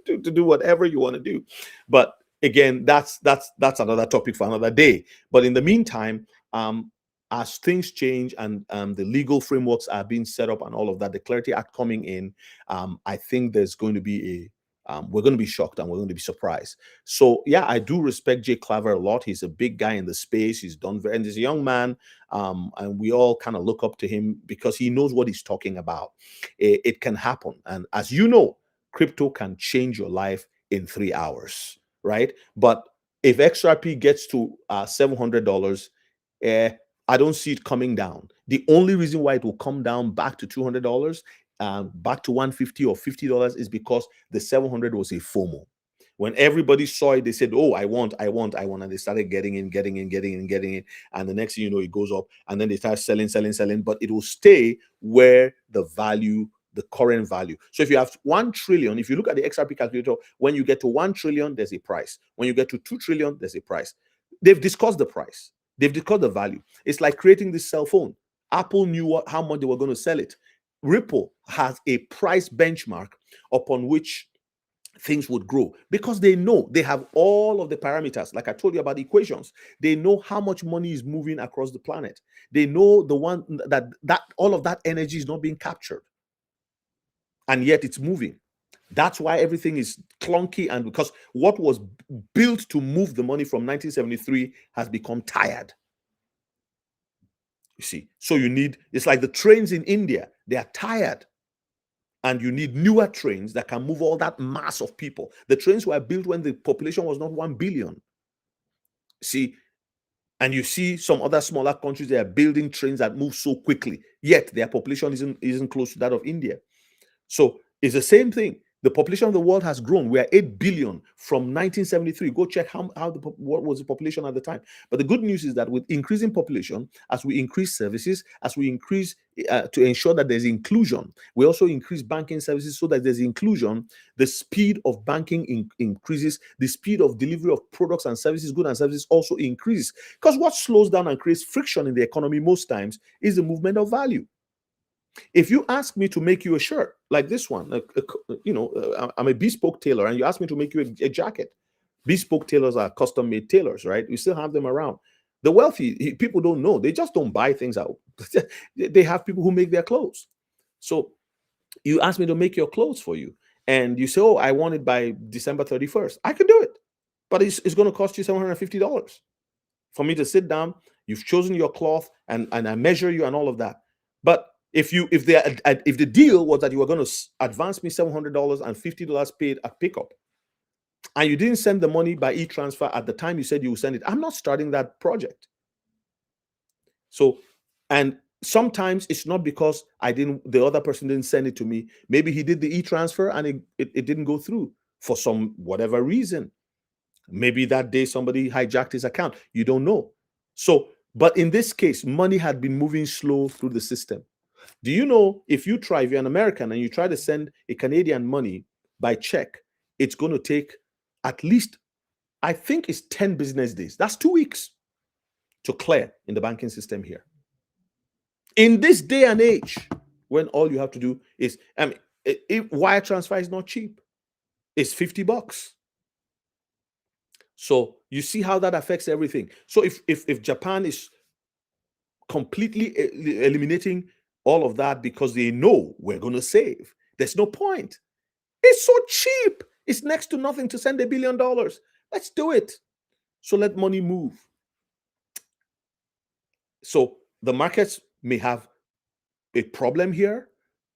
to do whatever you want to do. But again, that's another topic for another day. But in the meantime, as things change and the legal frameworks are being set up and all of that, the Clarity Act coming in, I think there's going to be we're going to be shocked and we're going to be surprised. So yeah, I do respect Jay Claver a lot. He's a big guy in the space. He's done very, and he's a young man, and we all kind of look up to him because he knows what he's talking about. It can happen, and as you know, crypto can change your life in 3 hours, right? But if XRP gets to $700, I don't see it coming down. The only reason why it will come down back to $200, back to $150 or $50 is because the 700 was a FOMO. When everybody saw it, they said, "Oh, I want," and they started getting in. And the next thing you know, it goes up, and then they start selling. But it will stay where the value, the current value. So if you have 1 trillion, if you look at the XRP calculator, when you get to 1 trillion, there's a price. When you get to 2 trillion, there's a price. They've discussed the price. They've discussed the value. It's like creating this cell phone. Apple knew how much they were going to sell it. Ripple has a price benchmark upon which things would grow because they know they have all of the parameters. Like I told you about the equations, they know how much money is moving across the planet. They know the one that all of that energy is not being captured, and yet it's moving. That's why everything is clunky, and because what was built to move the money from 1973 has become tired. You see, so it's like the trains in India, they are tired. And you need newer trains that can move all that mass of people. The trains were built when the population was not 1 billion. See, and you see some other smaller countries, they are building trains that move so quickly, yet their population isn't close to that of India. So it's the same thing. The population of the world has grown. We are 8 billion from 1973. Go check what was the population at the time. But the good news is that with increasing population, as we increase services, as we increase to ensure that there's inclusion, we also increase banking services so that there's inclusion. The speed of banking increases. The speed of delivery of products and services, goods and services also increases. Because what slows down and creates friction in the economy most times is the movement of value. If you ask me to make you a shirt like this one, I'm a bespoke tailor, and you ask me to make you a jacket. Bespoke tailors are custom made tailors, right? We still have them around. The wealthy people don't know. They just don't buy things out. They have people who make their clothes. So you ask me to make your clothes for you, and you say, oh, I want it by December 31st. I can do it, but it's going to cost you $750 for me to sit down. You've chosen your cloth, and I measure you and all of that. But if the deal was that you were going to advance me $700 and $50 paid at pickup, and you didn't send the money by e-transfer at the time you said you would send it, I'm not starting that project. So, and sometimes it's not because the other person didn't send it to me. Maybe he did the e-transfer and it didn't go through for some whatever reason. Maybe that day somebody hijacked his account. You don't know. So, but in this case, money had been moving slow through the system. Do you know, if you're an American and you try to send a Canadian money by check, it's going to take at least, I think it's 10 business days. That's 2 weeks to clear in the banking system here. In this day and age, when all you have to do is, if wire transfer is not cheap, it's $50. So you see how that affects everything. So if Japan is completely eliminating all of that because they know we're going to save, there's no point. It's so cheap. It's next to nothing to send $1 billion. Let's do it. So let money move. So the markets may have a problem here,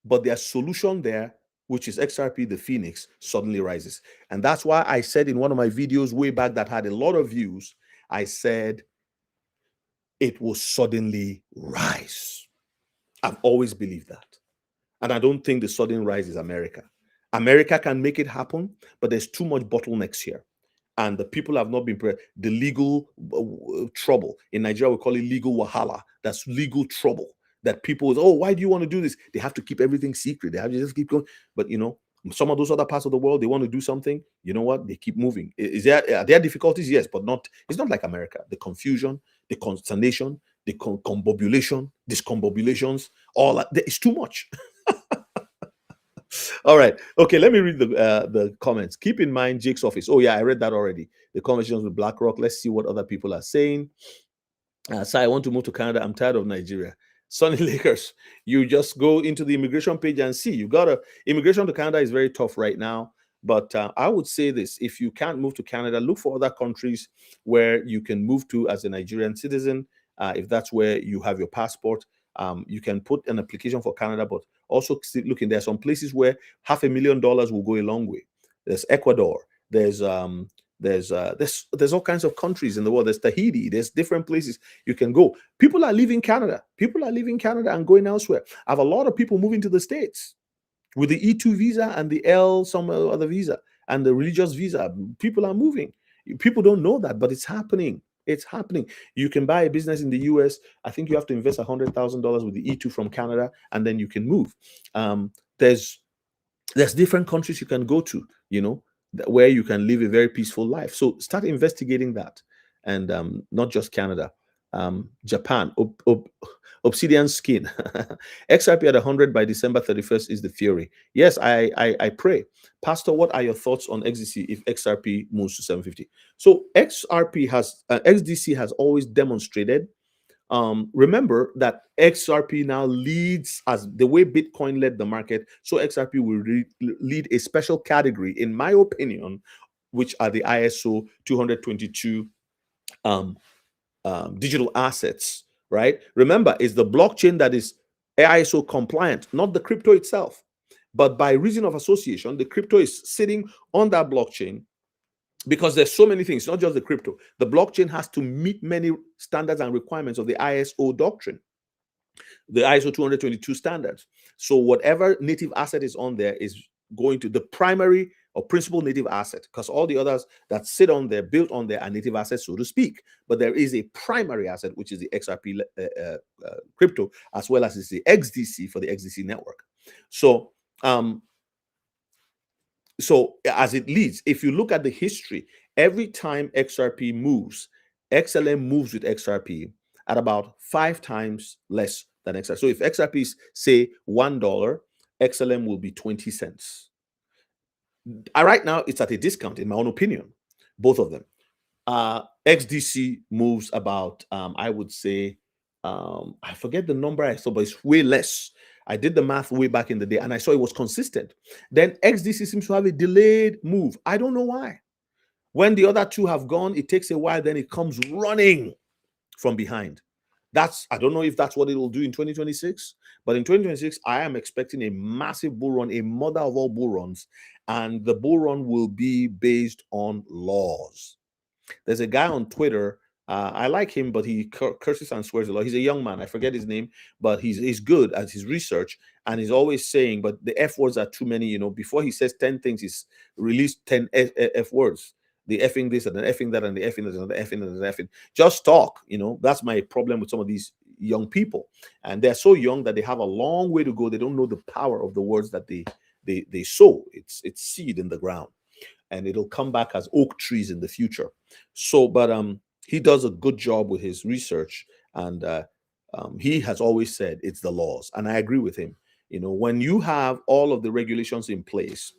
but their solution there, which is XRP, the Phoenix, suddenly rises. And that's why I said in one of my videos way back that had a lot of views, I said it will suddenly rise. I've always believed that. And I don't think the sudden rise is America. America can make it happen, but there's too much bottlenecks here. And the people have not been the legal trouble. In Nigeria, we call it legal wahala. That's legal trouble. That people, oh, why do you want to do this? They have to keep everything secret. They have to just keep going. But some of those other parts of the world, they want to do something. You know what? They keep moving. Are there difficulties? Yes, but not. It's not like America. The confusion, the consternation, the discombobulations, all that. It's too much. All right. Okay, let me read the comments. Keep in mind Jake's office. Oh, yeah, I read that already. The conversations with BlackRock. Let's see what other people are saying. So I want to move to Canada. I'm tired of Nigeria. Sunny Lakers, you just go into the immigration page and see. Immigration to Canada is very tough right now. But I would say this: if you can't move to Canada, look for other countries where you can move to as a Nigerian citizen. If that's where you have your passport, you can put an application for Canada, but also looking, there are some places where $500,000 will go a long way. There's Ecuador. There's all kinds of countries in the world. There's Tahiti. There's different places you can go. People are leaving Canada. People are leaving Canada and going elsewhere. I have a lot of people moving to the States with the E2 visa and the some other visa and the religious visa. People are moving. People don't know that, but it's happening. It's happening. You can buy a business in the US. I think you have to invest $100,000 with the E2 from Canada, and then you can move. There's different countries you can go to, where you can live a very peaceful life. So start investigating that, and not just Canada. Japan, Obsidian Skin. XRP at 100 by December 31st is the theory. Yes, I pray. Pastor, what are your thoughts on XDC if XRP moves to 750? So XDC has always demonstrated. Remember that XRP now leads, as the way Bitcoin led the market, so XRP will lead a special category, in my opinion, which are the ISO 222 digital assets, right? Remember, it's the blockchain that is ISO compliant, not the crypto itself. But by reason of association, the crypto is sitting on that blockchain because there's so many things, not just the crypto. The blockchain has to meet many standards and requirements of the ISO doctrine, the ISO 222 standards. So whatever native asset is on there is going to the primary or principal native asset, because all the others that sit on there, built on there, are native assets, so to speak. But there is a primary asset, which is the XRP crypto, as well as is the XDC for the XDC network. So as it leads, if you look at the history, every time XRP moves, XLM moves with XRP at about 5 times less than XRP. So if XRP is, say, $1, XLM will be 20 cents. Right now, it's at a discount, in my own opinion, both of them. XDC moves about, I would say, I forget the number I saw, but it's way less. I did the math way back in the day and I saw it was consistent. Then XDC seems to have a delayed move. I don't know why. When the other two have gone, it takes a while, then it comes running from behind. I don't know if that's what it will do in 2026, but in 2026, I am expecting a massive bull run, a mother of all bull runs, and the bull run will be based on laws. There's a guy on Twitter. I like him, but he curses and swears a lot. He's a young man. I forget his name, but he's good at his research, and he's always saying, but the F words are too many. You know, before he says 10 things, he's released 10 F words. The effing this and the effing that and the effing that and the effing and the effing. Just talk. You know, that's my problem with some of these young people, and they're so young that they have a long way to go. They don't know the power of the words that they sow. It's seed in the ground, and it'll come back as oak trees in the future. So, but he does a good job with his research, and he has always said it's the laws, and I agree with him. You know, when you have all of the regulations in place,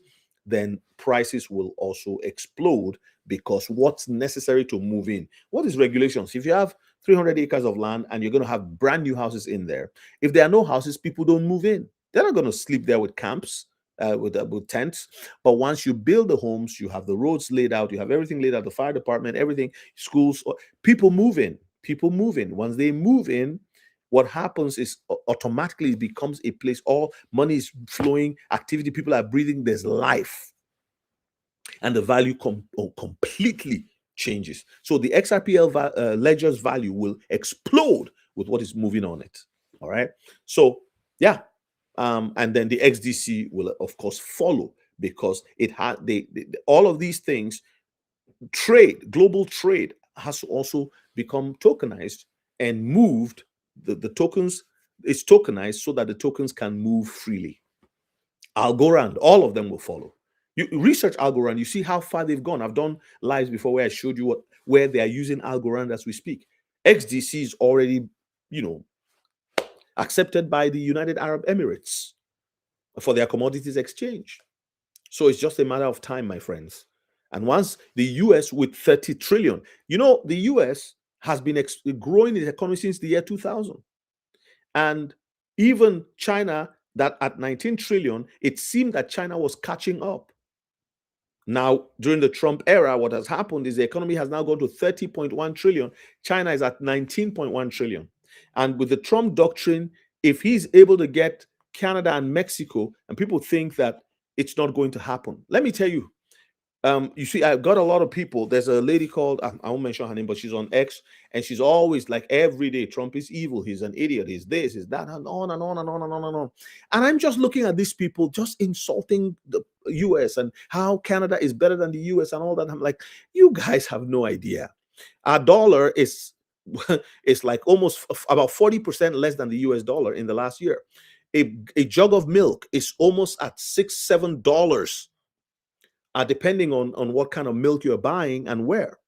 then prices will also explode, because what's necessary to move in? What is regulations? If you have 300 acres of land and you're going to have brand new houses in there, if there are no houses, people don't move in. They're not going to sleep there with camps. With tents. But once you build the homes, you have the roads laid out, you have everything laid out, the fire department, everything, schools, people move in. People move in. Once they move in, what happens is automatically it becomes a place. All money is flowing, activity, people are breathing, there's life. And the value completely changes. So the XRPL ledger's value will explode with what is moving on it. All right. So, yeah. And then the XDC will, of course, follow, because it had all of these things. Global trade has to also become tokenized and moved. The tokens is tokenized so that the tokens can move freely. Algorand, all of them will follow. You research Algorand, you see how far they've gone. I've done lives before where I showed you where they are using Algorand as we speak. XDC is already, accepted by the United Arab Emirates for their commodities exchange. So it's just a matter of time, my friends. And once the US with 30 trillion, the US has been growing its economy since the year 2000. And even China, that at 19 trillion, it seemed that China was catching up. Now, during the Trump era, what has happened is the economy has now gone to 30.1 trillion. China is at 19.1 trillion. And with the Trump doctrine, if he's able to get Canada and Mexico, and people think that it's not going to happen. Let me tell you, you see, I've got a lot of people. There's a lady called, I won't mention her name, but she's on X, and she's always like, every day, Trump is evil, he's an idiot, he's this, he's that, and on and on and on and on and on. And I'm just looking at these people just insulting the US and how Canada is better than the US and all that. I'm like, you guys have no idea. Our dollar is like almost about 40% less than the US dollar in the last year. A jug of milk is almost at $6-7, depending on what kind of milk you're buying and where.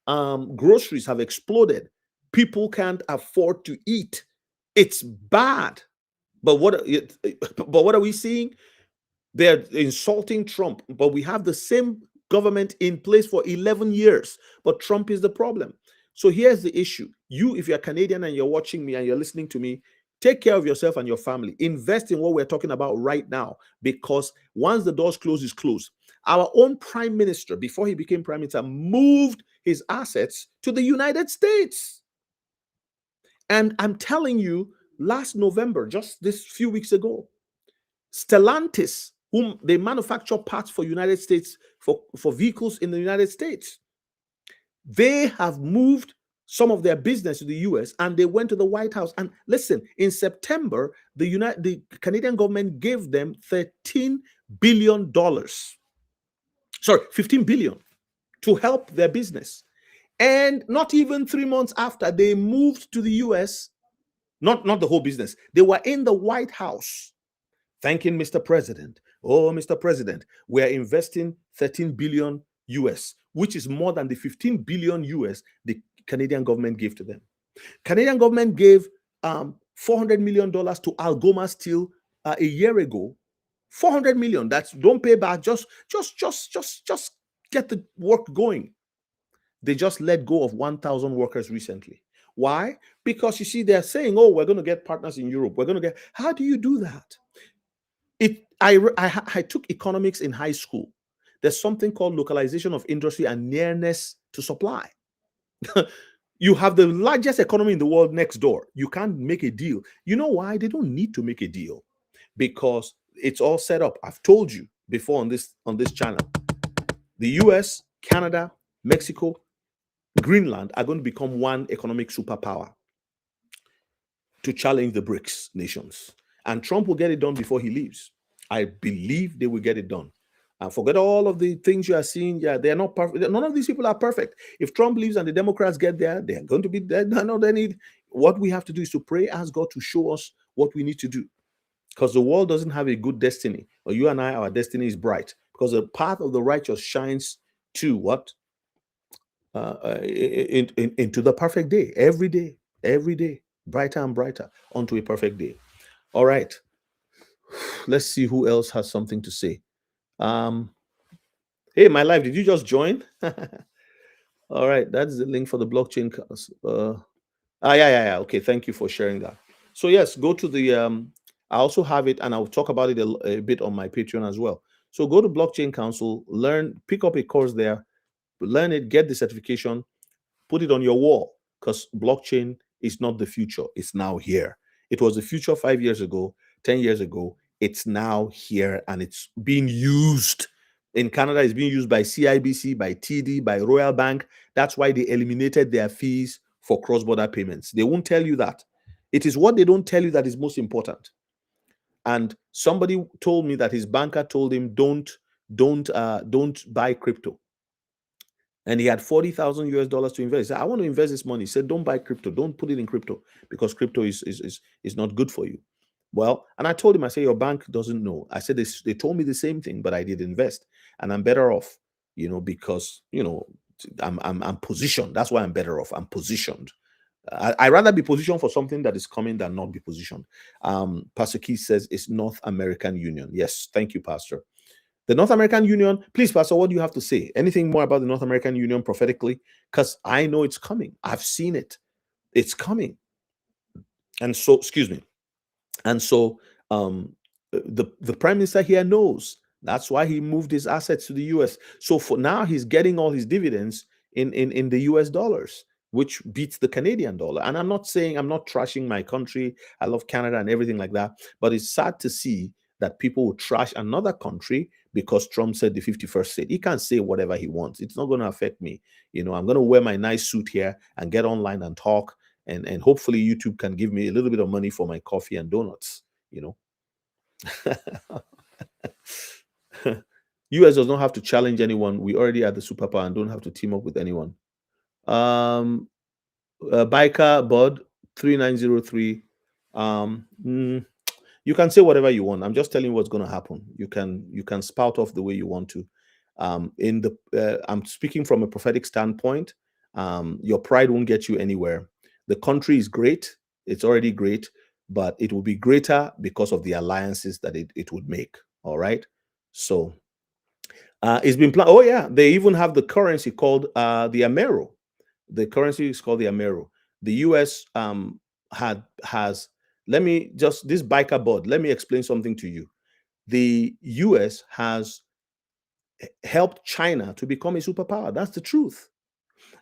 Groceries have exploded. People can't afford to eat. It's bad. But what are we seeing? They're insulting Trump, but we have the same government in place for 11 years. But Trump is the problem. So here's the issue. If you're Canadian and you're watching me and you're listening to me, take care of yourself and your family. Invest in what we're talking about right now, because once the doors close, it's closed. Our own prime minister, before he became prime minister, moved his assets to the United States. And I'm telling you, last November, just this few weeks ago, Stellantis, whom they manufacture parts for United States, for vehicles in the United States, they have moved some of their business to the US, and they went to the White House. And listen, in September, the Canadian government gave them $13 billion. Sorry, 15 billion to help their business. And not even 3 months after, they moved to the US, not the whole business. They were in the White House thanking Mr. President. Oh, Mr. President, we're investing 13 billion US, which is more than the 15 billion US the Canadian government gave to them. Canadian government gave $400 million to Algoma Steel a year ago. 400 million. That's don't pay back. Just get the work going. They just let go of 1,000 workers recently. Why? Because you see, they're saying, "Oh, we're going to get partners in Europe. We're going to get." How do you do that? I took economics in high school. There's something called localization of industry and nearness to supply. You have the largest economy in the world next door. You can't make a deal. You know why? They don't need to make a deal, because it's all set up. I've told you before on this channel. The US, Canada, Mexico, Greenland are going to become one economic superpower to challenge the BRICS nations. And Trump will get it done before he leaves. I believe they will get it done. And forget all of the things you are seeing. Yeah, they are not perfect. None of these people are perfect. If Trump leaves and the Democrats get there, they are going to be there. No, they need. What we have to do is to pray, ask God to show us what we need to do. Because the world doesn't have a good destiny. Or you and I, our destiny is bright. Because the path of the righteous shines to what? Into the perfect day. Every day. Brighter and brighter onto a perfect day. All right. Let's see who else has something to say. Hey, my life, did you just join? All right, that's the link for the blockchain. Yeah. Okay, thank you for sharing that. So yes, go to the. I also have it, and I'll talk about it a bit on my Patreon as well. So go to Blockchain Council, pick up a course there, learn it, get the certification, put it on your wall, because blockchain is not the future. It's now here. It was the future 5 years ago, 10 years ago. It's now here, and it's being used. In Canada, it's being used by CIBC, by TD, by Royal Bank. That's why they eliminated their fees for cross-border payments. They won't tell you that. It is what they don't tell you that is most important. And somebody told me that his banker told him, don't buy crypto. And he had 40,000 US dollars to invest. He said, I want to invest this money. He said, don't buy crypto. Don't put it in crypto, because crypto is not good for you. Well, and I told him, I said, your bank doesn't know. I said, they told me the same thing, but I did invest, and I'm better off, because, I'm positioned. That's why I'm better off. I'm positioned. I'd rather be positioned for something that is coming than not be positioned. Pastor Keith says it's North American Union. Yes, thank you, Pastor. The North American Union, please, Pastor, what do you have to say? Anything more about the North American Union prophetically? Because I know it's coming. I've seen it. It's coming. And so, excuse me. And so the Prime Minister here knows. That's why he moved his assets to the US. So for now, he's getting all his dividends in the US dollars, which beats the Canadian dollar. And I'm not trashing my country. I love Canada and everything like that. But it's sad to see that people will trash another country because Trump said the 51st state. He can't say whatever he wants. It's not going to affect me. I'm going to wear my nice suit here and get online and talk. And hopefully YouTube can give me a little bit of money for my coffee and donuts, US does not have to challenge anyone. We already are the superpower and don't have to team up with anyone. Biker Bud 3903. You can say whatever you want. I'm just telling you what's going to happen. You can spout off the way you want to. I'm speaking from a prophetic standpoint. Your pride won't get you anywhere. The country is great. It's already great, but it will be greater because of the alliances that it would make. All right. So it's been planned. Oh yeah, they even have the currency called the Amero. The currency is called the Amero. The US has. Let me just this biker board. Let me explain something to you. The US has helped China to become a superpower. That's the truth.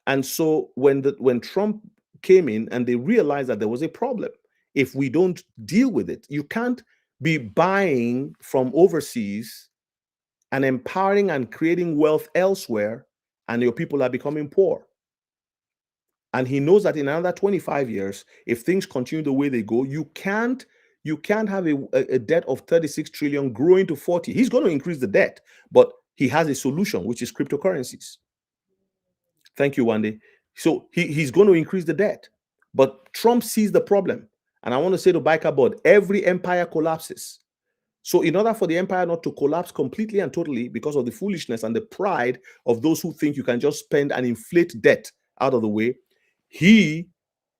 And so when Trump came in and they realized that there was a problem, if we don't deal with it, you can't be buying from overseas and empowering and creating wealth elsewhere, and your people are becoming poor. And he knows that in another 25 years, if things continue the way they go, you can't have a debt of 36 trillion growing to 40. He's going to increase the debt, but he has a solution, which is cryptocurrencies. Thank you, Wande. So he's going to increase the debt, but Trump sees the problem. And I want to say to Biker Board, every empire collapses. So in order for the empire not to collapse completely and totally because of the foolishness and the pride of those who think you can just spend and inflate debt out of the way, he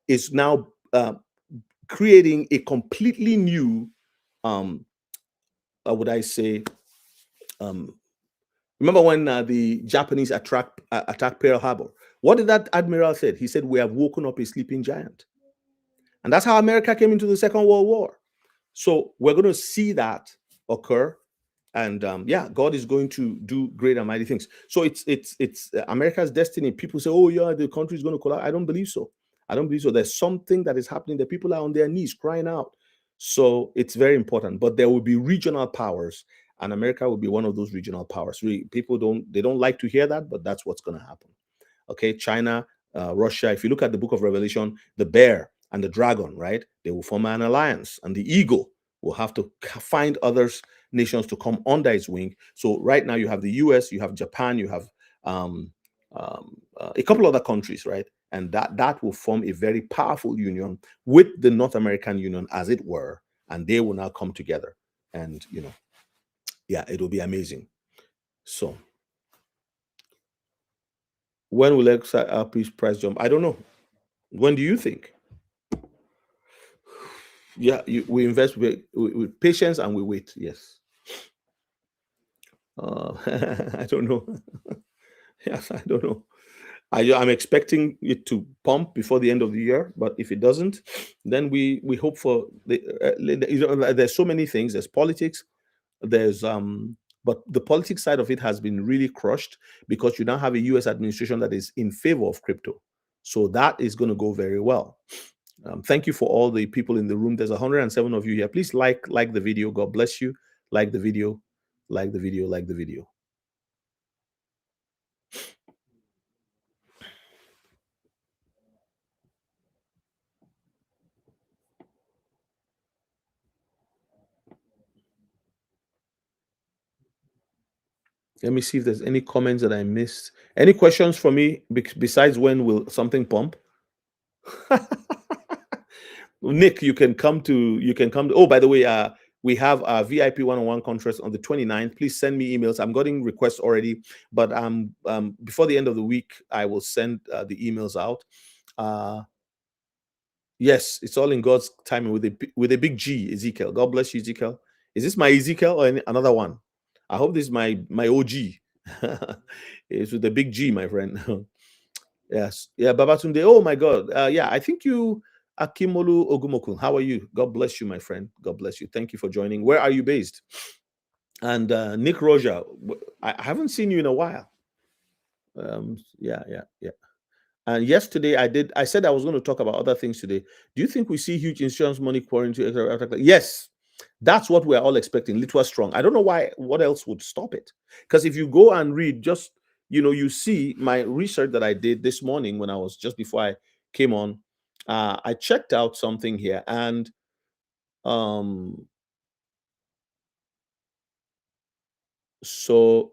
is now creating a completely new, would I say, um, remember when the Japanese attacked Pearl Harbor? What did that admiral say? He said, "We have woken up a sleeping giant." And that's how America came into the Second World War. So we're going to see that occur. And yeah, God is going to do great and mighty things. So it's America's destiny. People say, "Oh yeah, the country is going to collapse." I don't believe so. I don't believe so. There's something that is happening. The people are on their knees crying out. So it's very important. But there will be regional powers, and America will be one of those regional powers. People don't like to hear that, but that's what's going to happen. Okay, China, Russia. If you look at the book of Revelation, the bear and the dragon, right? They will form an alliance, and the eagle will have to find others nations to come under its wing. So right now you have the US, you have Japan, you have a couple other countries, right? And that will form a very powerful union with the North American Union, as it were, and they will now come together. And yeah, it will be amazing. So when will XRP's price jump? I don't know. When do you think? Yeah, we invest with patience and we wait. Yes. I don't know. Yes, I don't know. I'm expecting it to pump before the end of the year, but if it doesn't, then we hope for there's so many things. There's politics. There's but the politics side of it has been really crushed because you now have a U.S. administration that is in favor of crypto, so that is going to go very well. Thank you for all the people in the room. There's 107 of you here. Please like the video. God bless you. Like the video. Like the video. Like the video. Let me see if there's any comments that I missed. Any questions for me besides when will something pump? Nick, you can come to, oh, by the way, we have a VIP one-on-one conference on the 29th. Please send me emails. I'm getting requests already, but before the end of the week, I will send the emails out. Yes, it's all in God's timing with a big G, Ezekiel. God bless you, Ezekiel. Is this my Ezekiel or another one? I hope this is my OG. It's with a big G, my friend. Yes. Yeah, Babatunde. Oh my God. Yeah, I think you Akimolu Ogumokun. How are you? God bless you, my friend. God bless you. Thank you for joining. Where are you based? And Nick Roja, I haven't seen you in a while. Yeah. And yesterday I said I was going to talk about other things today. Do you think we see huge insurance money pouring into XRP? Yes. That's what we're all expecting. Little strong. I don't know what else would stop it. Because if you go and read, just you see my research that I did this morning when I was just before I came on. I checked out something here, and so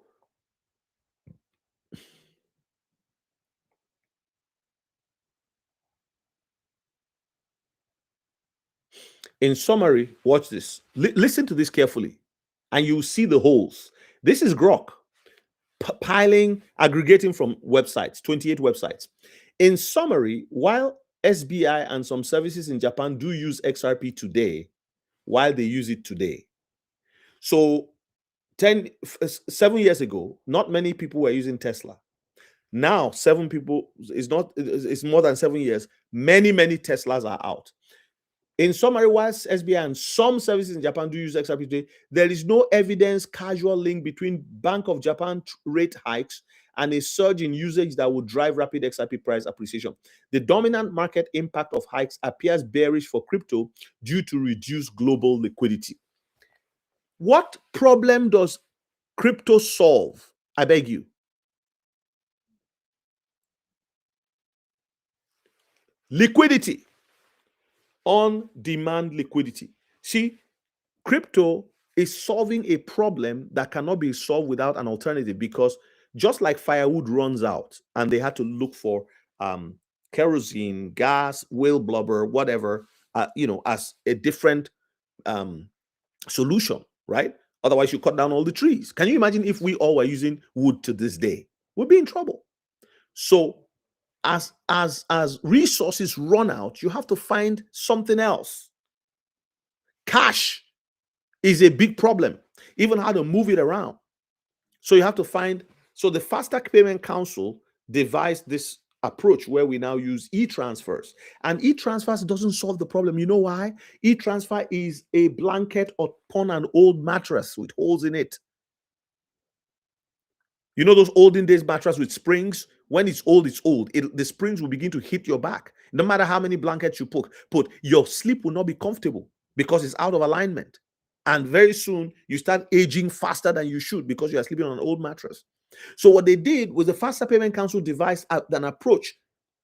in summary, watch this. Listen to this carefully, and you'll see the holes. This is Grok. Piling, aggregating from websites, 28 websites. In summary, while SBI and some services in Japan do use XRP today, while they use it today. So 7 years ago, not many people were using Tesla. Now, 7 people it's more than 7 years. Many Teslas are out. In summary, whilst SBI and some services in Japan do use XRP today, there is no evidence causal link between Bank of Japan rate hikes and a surge in usage that would drive rapid XRP price appreciation. The dominant market impact of hikes appears bearish for crypto due to reduced global liquidity. What problem does crypto solve? I beg you. Liquidity. On-demand liquidity. See, crypto is solving a problem that cannot be solved without an alternative, because just like firewood runs out and they had to look for kerosene, gas, whale blubber, whatever, as a different solution, right? Otherwise, you cut down all the trees. Can you imagine if we all were using wood to this day? We'd be in trouble. So as resources run out, you have to find something else. Cash is a big problem, even how to move it around. So you have to find, so the Faster Payment Council devised this approach where we now use e-transfers. And e-transfers doesn't solve the problem. You know why? E-transfer is a blanket upon an old mattress with holes in it. You know those olden days mattress with springs? When it's old, it's old. The springs will begin to hit your back. No matter how many blankets you put, your sleep will not be comfortable because it's out of alignment. And very soon, you start aging faster than you should because you are sleeping on an old mattress. So what they did was the Faster Payment Council devised an approach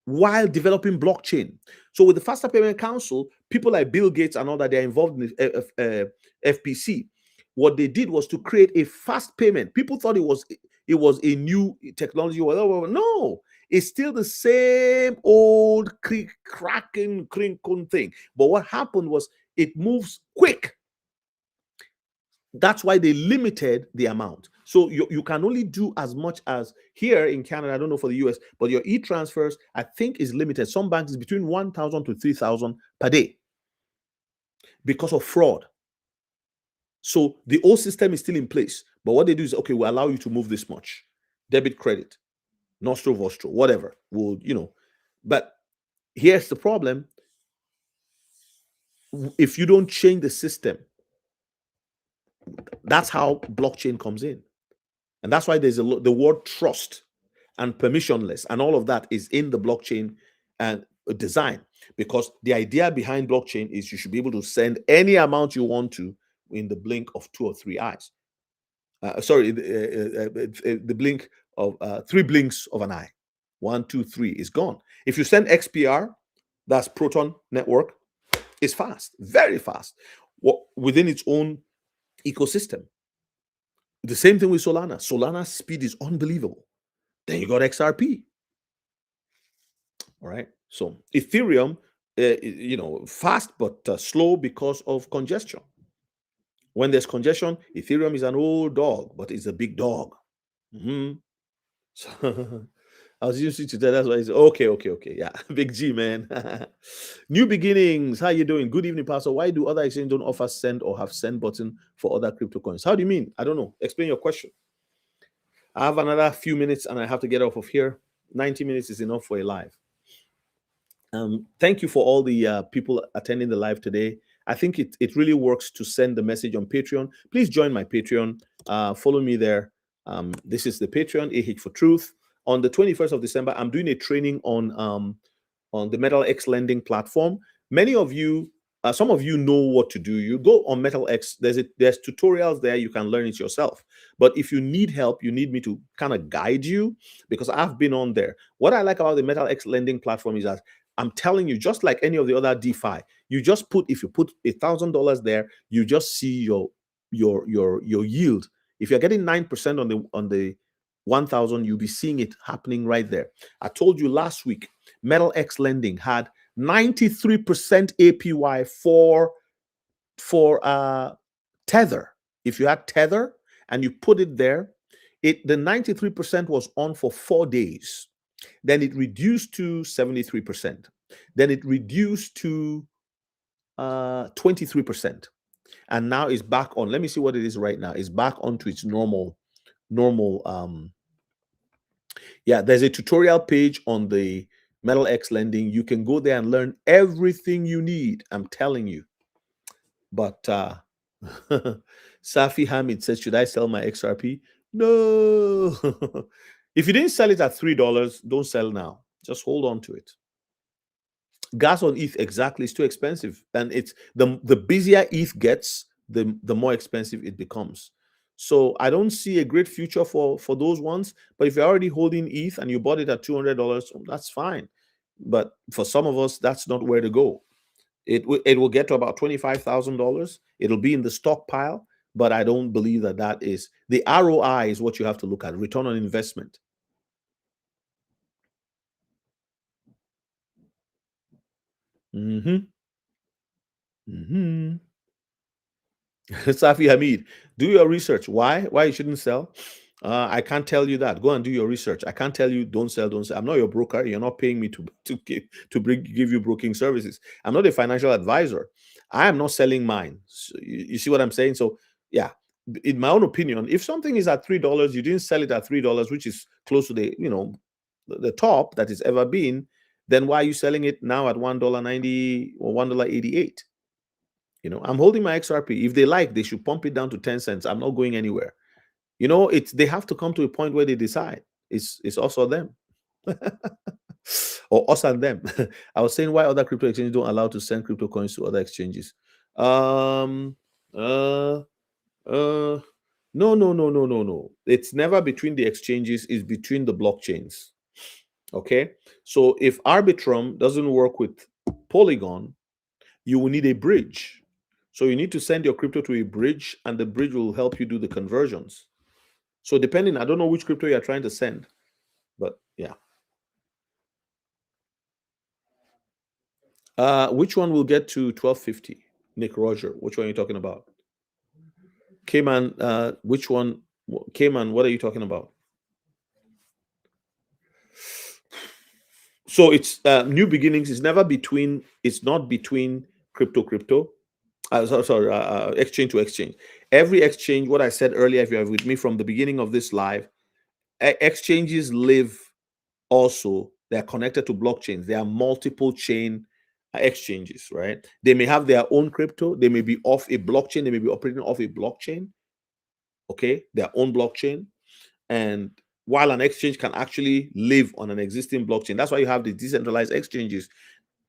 while developing blockchain. So with the Faster Payment Council, people like Bill Gates and all that, they're involved in the FPC. What they did was to create a fast payment. People thought it was a new technology. No, it's still the same old cracking, crinkling thing. But what happened was it moves quick. That's why they limited the amount. So you can only do as much as here in Canada. I don't know for the US, but your e-transfers, I think, is limited. Some banks is between 1,000 to 3,000 per day because of fraud. So the old system is still in place. But what they do is, okay, we'll allow you to move this much. Debit, credit, nostro, vostro, whatever. We'll, but here's the problem. If you don't change the system, that's how blockchain comes in. And that's why there's the word trust and permissionless and all of that is in the blockchain and design, because the idea behind blockchain is you should be able to send any amount you want to in the blink of 2 or 3 eyes. The blink of 3 blinks of an eye. 1, 2, 3 is gone. If you send XPR, that's Proton Network, it's fast, very fast, within its own ecosystem. The same thing with Solana. Solana's speed is unbelievable. Then you got XRP. All right. So Ethereum, fast but slow because of congestion. When there's congestion, Ethereum is an old dog, but it's a big dog. So I was used to that. That's why it's okay. Yeah, Big G, man. New beginnings. How you doing? Good evening, Pastor. Why do other exchanges don't offer send or have send button for other crypto coins? How do you mean? I don't know. Explain your question. I have another few minutes and I have to get off of here. 90 minutes is enough for a live. Thank you for all the people attending the live today. I think it really works to send the message on Patreon. Please join my Patreon. Follow me there. This is the Patreon, AH for Truth. On the 21st of December, I'm doing a training on the Metal X lending platform. Many of you, some of you know what to do. You go on Metal X. There's tutorials there. You can learn it yourself. But if you need help, you need me to kind of guide you, because I've been on there. What I like about the Metal X lending platform is that I'm telling you, just like any of the other DeFi, you just if you put $1,000 there, you just see your yield. If you're getting 9% on the 1,000, you'll be seeing it happening right there. I told you last week, Metal X lending had 93% APY for Tether. If you had Tether and you put it there, the 93% was on for 4 days. Then it reduced to 73%. Then it reduced to 23%. And now it's back on. Let me see what it is right now. It's back onto its normal. Yeah, there's a tutorial page on the Metal X lending. You can go there and learn everything you need. I'm telling you. But Safi Hamid says, should I sell my XRP? No. If you didn't sell it at $3, don't sell now. Just hold on to it. Gas on ETH, exactly, is too expensive. And it's the busier ETH gets, the more expensive it becomes. So I don't see a great future for those ones. But if you're already holding ETH and you bought it at $200, that's fine. But for some of us, that's not where to go. It will get to about $25,000. It'll be in the stockpile. But I don't believe that is the ROI is what you have to look at, return on investment. Safi Hamid, do your research. Why you shouldn't sell? I can't tell you that. Go and do your research. I can't tell you don't sell, don't sell. I'm not your broker. You're not paying me give you broking services. I'm not a financial advisor. I am not selling mine. So you see what I'm saying? So yeah, in my own opinion, if something is at $3, you didn't sell it at $3, which is close to the top that it's ever been, then why are you selling it now at $1.90 or $1.88? I'm holding my XRP. If they like, they should pump it down to 10 cents. I'm not going anywhere. They have to come to a point where they decide it's us or them. Or us and them. I was saying why other crypto exchanges don't allow to send crypto coins to other exchanges. Um uh uh no, no, no, no, no, no. It's never between the exchanges, it's between the blockchains. Okay. So if Arbitrum doesn't work with Polygon, you will need a bridge. So you need to send your crypto to a bridge, and the bridge will help you do the conversions. So depending, I don't know which crypto you're trying to send, but yeah. Which one will get to 1250? Nick Roger, which one are you talking about? Cayman, which one? Cayman, what are you talking about? So it's new beginnings. It's never between. It's not between crypto. Sorry, exchange to exchange. Every exchange. What I said earlier, if you are with me from the beginning of this live, exchanges live also. They are connected to blockchains. There are multiple chain exchanges, right? They may have their own crypto. They may be off a blockchain. They may be operating off a blockchain. Okay, their own blockchain. And while an exchange can actually live on an existing blockchain, that's why you have the decentralized exchanges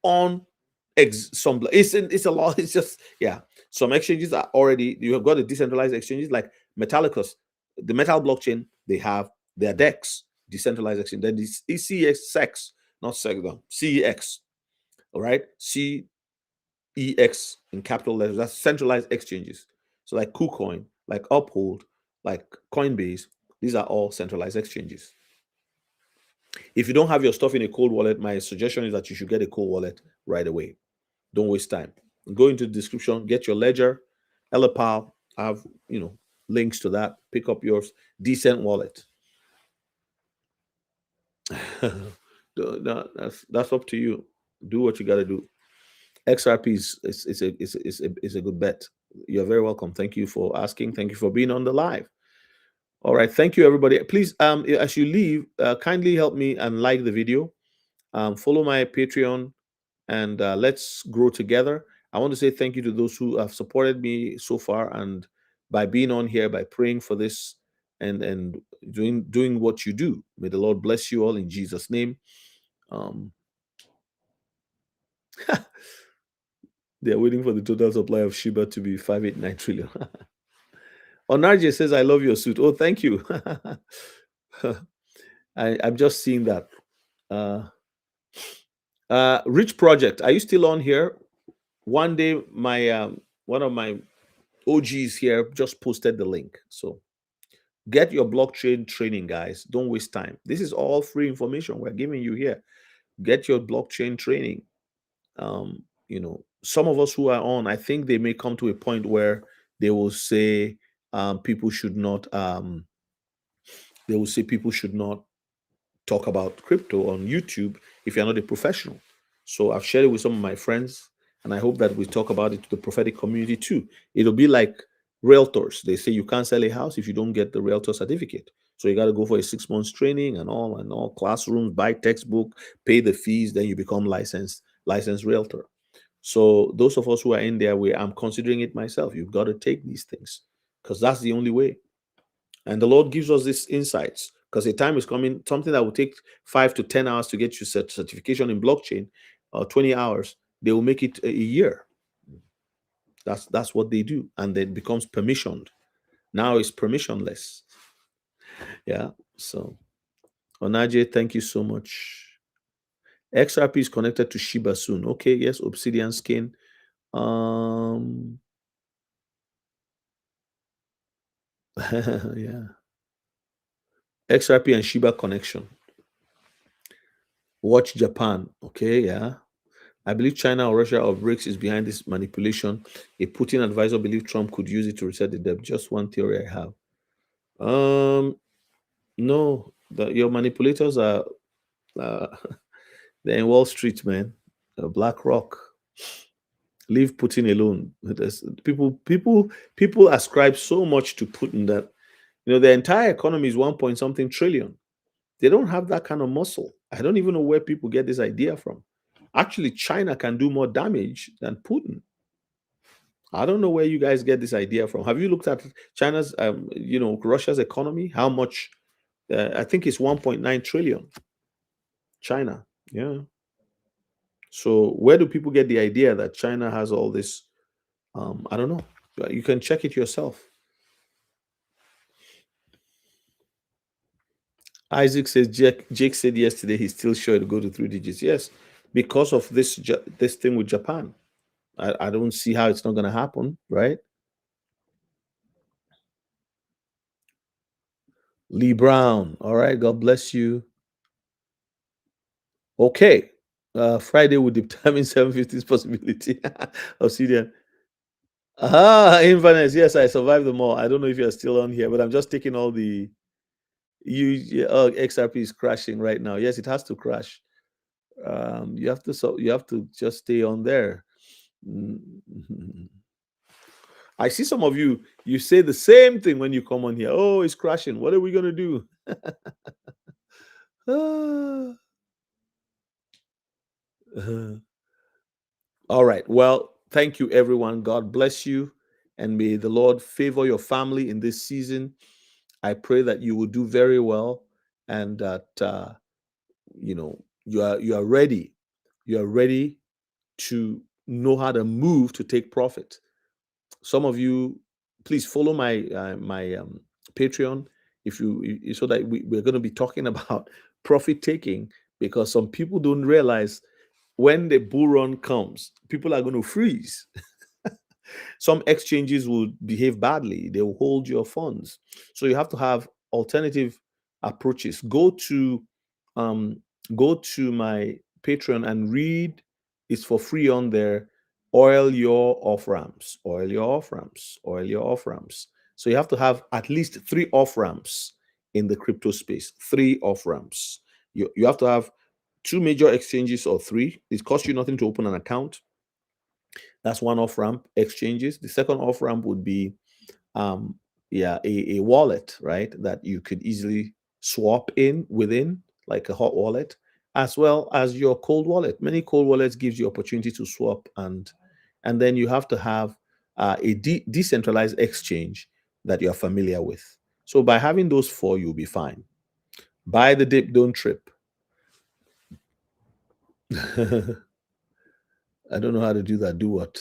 on some. It's a lot. It's just, yeah. Some exchanges are already, you have got the decentralized exchanges like Metallicus, the Metal blockchain. They have their DEX, decentralized exchange. Then this CEX, not SEC, no, CEX. All right, CEX in capital letters. That's centralized exchanges. So like KuCoin, like Uphold, like Coinbase. These are all centralized exchanges. If you don't have your stuff in a cold wallet, my suggestion is that you should get a cold wallet right away. Don't waste time. Go into the description, get your ledger, LPAL. I have links to that. Pick up yours. Decent wallet. That's up to you. Do what you got to do. XRP is a good bet. You're very welcome. Thank you for asking. Thank you for being on the live. All right. Thank you, everybody. Please, as you leave, kindly help me and like the video. Follow my Patreon, and let's grow together. I want to say thank you to those who have supported me so far, and by being on here, by praying for this, and doing what you do. May the Lord bless you all in Jesus' name. They're waiting for the total supply of Shiba to be 589 trillion. Onarje says, I love your suit. Oh, thank you. I'm just seeing that. Rich Project, are you still on here? One day, my one of my OGs here just posted the link. So get your blockchain training, guys. Don't waste time. This is all free information we're giving you here. Get your blockchain training. Some of us who are on, I think they may come to a point where they will say people should not. They will say people should not talk about crypto on YouTube if you're not a professional. So I've shared it with some of my friends, and I hope that we talk about it to the prophetic community too. It'll be like realtors. They say you can't sell a house if you don't get the realtor certificate. So you got to go for a 6 months training and all classrooms, buy textbook, pay the fees, then you become licensed realtor. So those of us who are in there, I'm considering it myself. You've got to take these things because that's the only way. And the Lord gives us these insights because a time is coming, something that will take 5 to 10 hours to get you certification in blockchain, or 20 hours, they will make it a year. That's what they do. And then it becomes permissioned. Now it's permissionless. Yeah. So, Onaje, thank you so much. XRP is connected to Shiba soon. Okay. Yes. Obsidian skin. Yeah. XRP and Shiba connection. Watch Japan. Okay. Yeah. I believe China or Russia or BRICS is behind this manipulation. A Putin advisor believed Trump could use it to reset the debt. Just one theory I have. No, your manipulators are uh, they're in Wall Street, man. BlackRock. Leave Putin alone. People ascribe so much to Putin that the entire economy is 1 point something trillion. They don't have that kind of muscle. I don't even know where people get this idea from. Actually, China can do more damage than Putin. I don't know where you guys get this idea from. Have you looked at China's, Russia's economy? How much? I think it's 1.9 trillion. China. Yeah. So where do people get the idea that China has all this? I don't know. You can check it yourself. Isaac says Jake said yesterday he's still sure to go to 3 digits. Yes, because of this thing with Japan. I don't see how it's not going to happen, right? Lee Brown. All right. God bless you. Okay. Friday would determine 750's possibility of CDN. Inverness. Yes, I survived them all. I don't know if you're still on here, but I'm just taking all the XRP is crashing right now. Yes, it has to crash. You have to just stay on there. Mm. I see some of you say the same thing when you come on here. Oh, it's crashing. What are we gonna do? Ah. All right. Well, thank you, everyone. God bless you, and may the Lord favor your family in this season. I pray that you will do very well, and that you are ready. You are ready to know how to move to take profit. Some of you, please follow my Patreon so that we're going to be talking about profit taking, because some people don't realize when the bull run comes, people are going to freeze. Some exchanges will behave badly, they will hold your funds. So you have to have alternative approaches. Um go to my Patreon and read. It's for free on there. Oil your off ramps, oil your off ramps, oil your off ramps. So you have to have at least 3 off ramps in the crypto space. 3 off ramps. You have to have 2 major exchanges or 3. It costs you nothing to open an account. That's one off ramp exchanges. The second off ramp would be a wallet, right? That you could easily swap within, like a hot wallet, as well as your cold wallet. Many cold wallets gives you opportunity to swap, and then you have to have a decentralized exchange that you're familiar with. So by having those 4, you'll be fine. Buy the dip, don't trip. I don't know how to do that. Do what?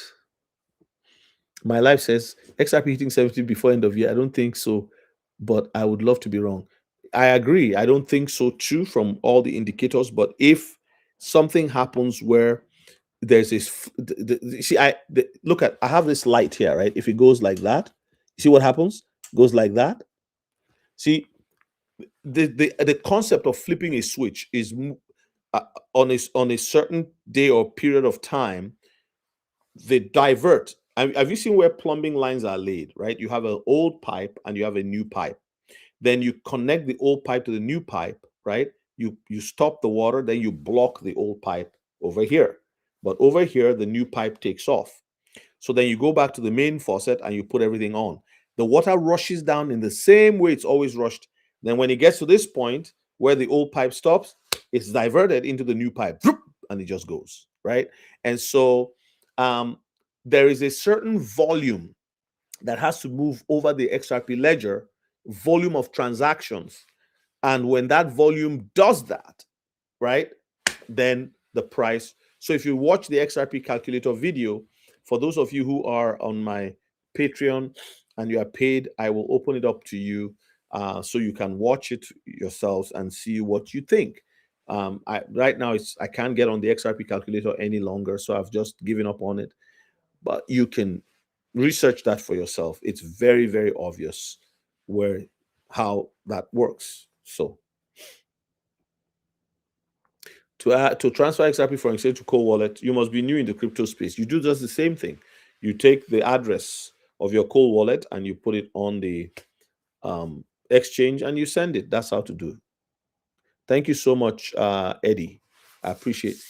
My life says XRP hitting 70 before end of year. I don't think so, but I would love to be wrong. I agree. I don't think so too from all the indicators. But if something happens where there's this, see, look at, I have this light here, right? If it goes like that, you see what happens? It goes like that. See, the concept of flipping a switch is on a certain day or period of time, they divert. Have you seen where plumbing lines are laid, right? You have an old pipe and you have a new pipe. Then you connect the old pipe to the new pipe, right? You stop the water, then you block the old pipe over here. But over here, the new pipe takes off. So then you go back to the main faucet and you put everything on. The water rushes down in the same way it's always rushed. Then when it gets to this point where the old pipe stops, it's diverted into the new pipe, and it just goes, right? And so there is a certain volume that has to move over the XRP ledger, volume of transactions. And when that volume does that, right, then the price. So if you watch the XRP calculator video, for those of you who are on my Patreon and you are paid, I will open it up to you so you can watch it yourselves and see what you think. Right now, I can't get on the XRP calculator any longer, so I've just given up on it. But you can research that for yourself. It's very, very obvious how that works. So to transfer XRP from exchange to cold wallet, you must be new in the crypto space. You do just the same thing. You take the address of your cold wallet and you put it on the exchange and you send it. That's how to do it. Thank you so much, Eddie. I appreciate it.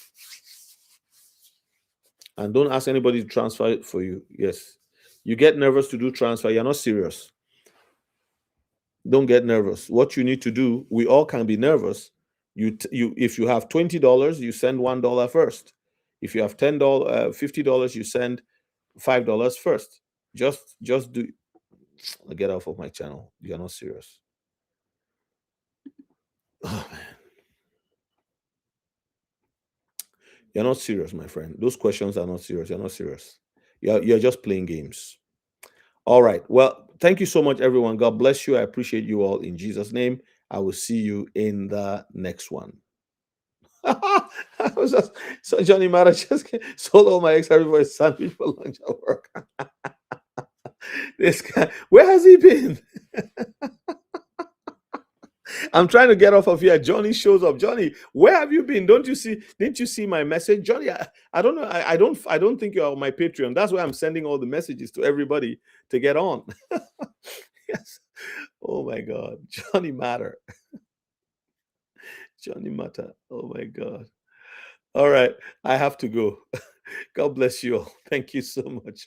And don't ask anybody to transfer it for you. Yes. You get nervous to do transfer. You're not serious. Don't get nervous. What you need to do, we all can be nervous. If you have $20, you send $1 first. If you have $10, $50, you send $5 first. Just do. Get off of my channel. You're not serious. Oh man. You're not serious, my friend. Those questions are not serious. You're not serious. You're just playing games. All right. Well, thank you so much, everyone. God bless you. I appreciate you all in Jesus' name. I will see you in the next one. I was just so Johnny Mara just sold all my XRP for a sandwich for lunch at work. This guy, where has he been? I'm trying to get off of here. Johnny shows up. Johnny, where have you been? Don't you see? Didn't you see my message, Johnny? I don't know. I don't think you're on my Patreon. That's why I'm sending all the messages to everybody to get on. Yes. Oh my God, Johnny Matter. Johnny Matter. Oh my God. All right, I have to go. God bless you all. Thank you so much.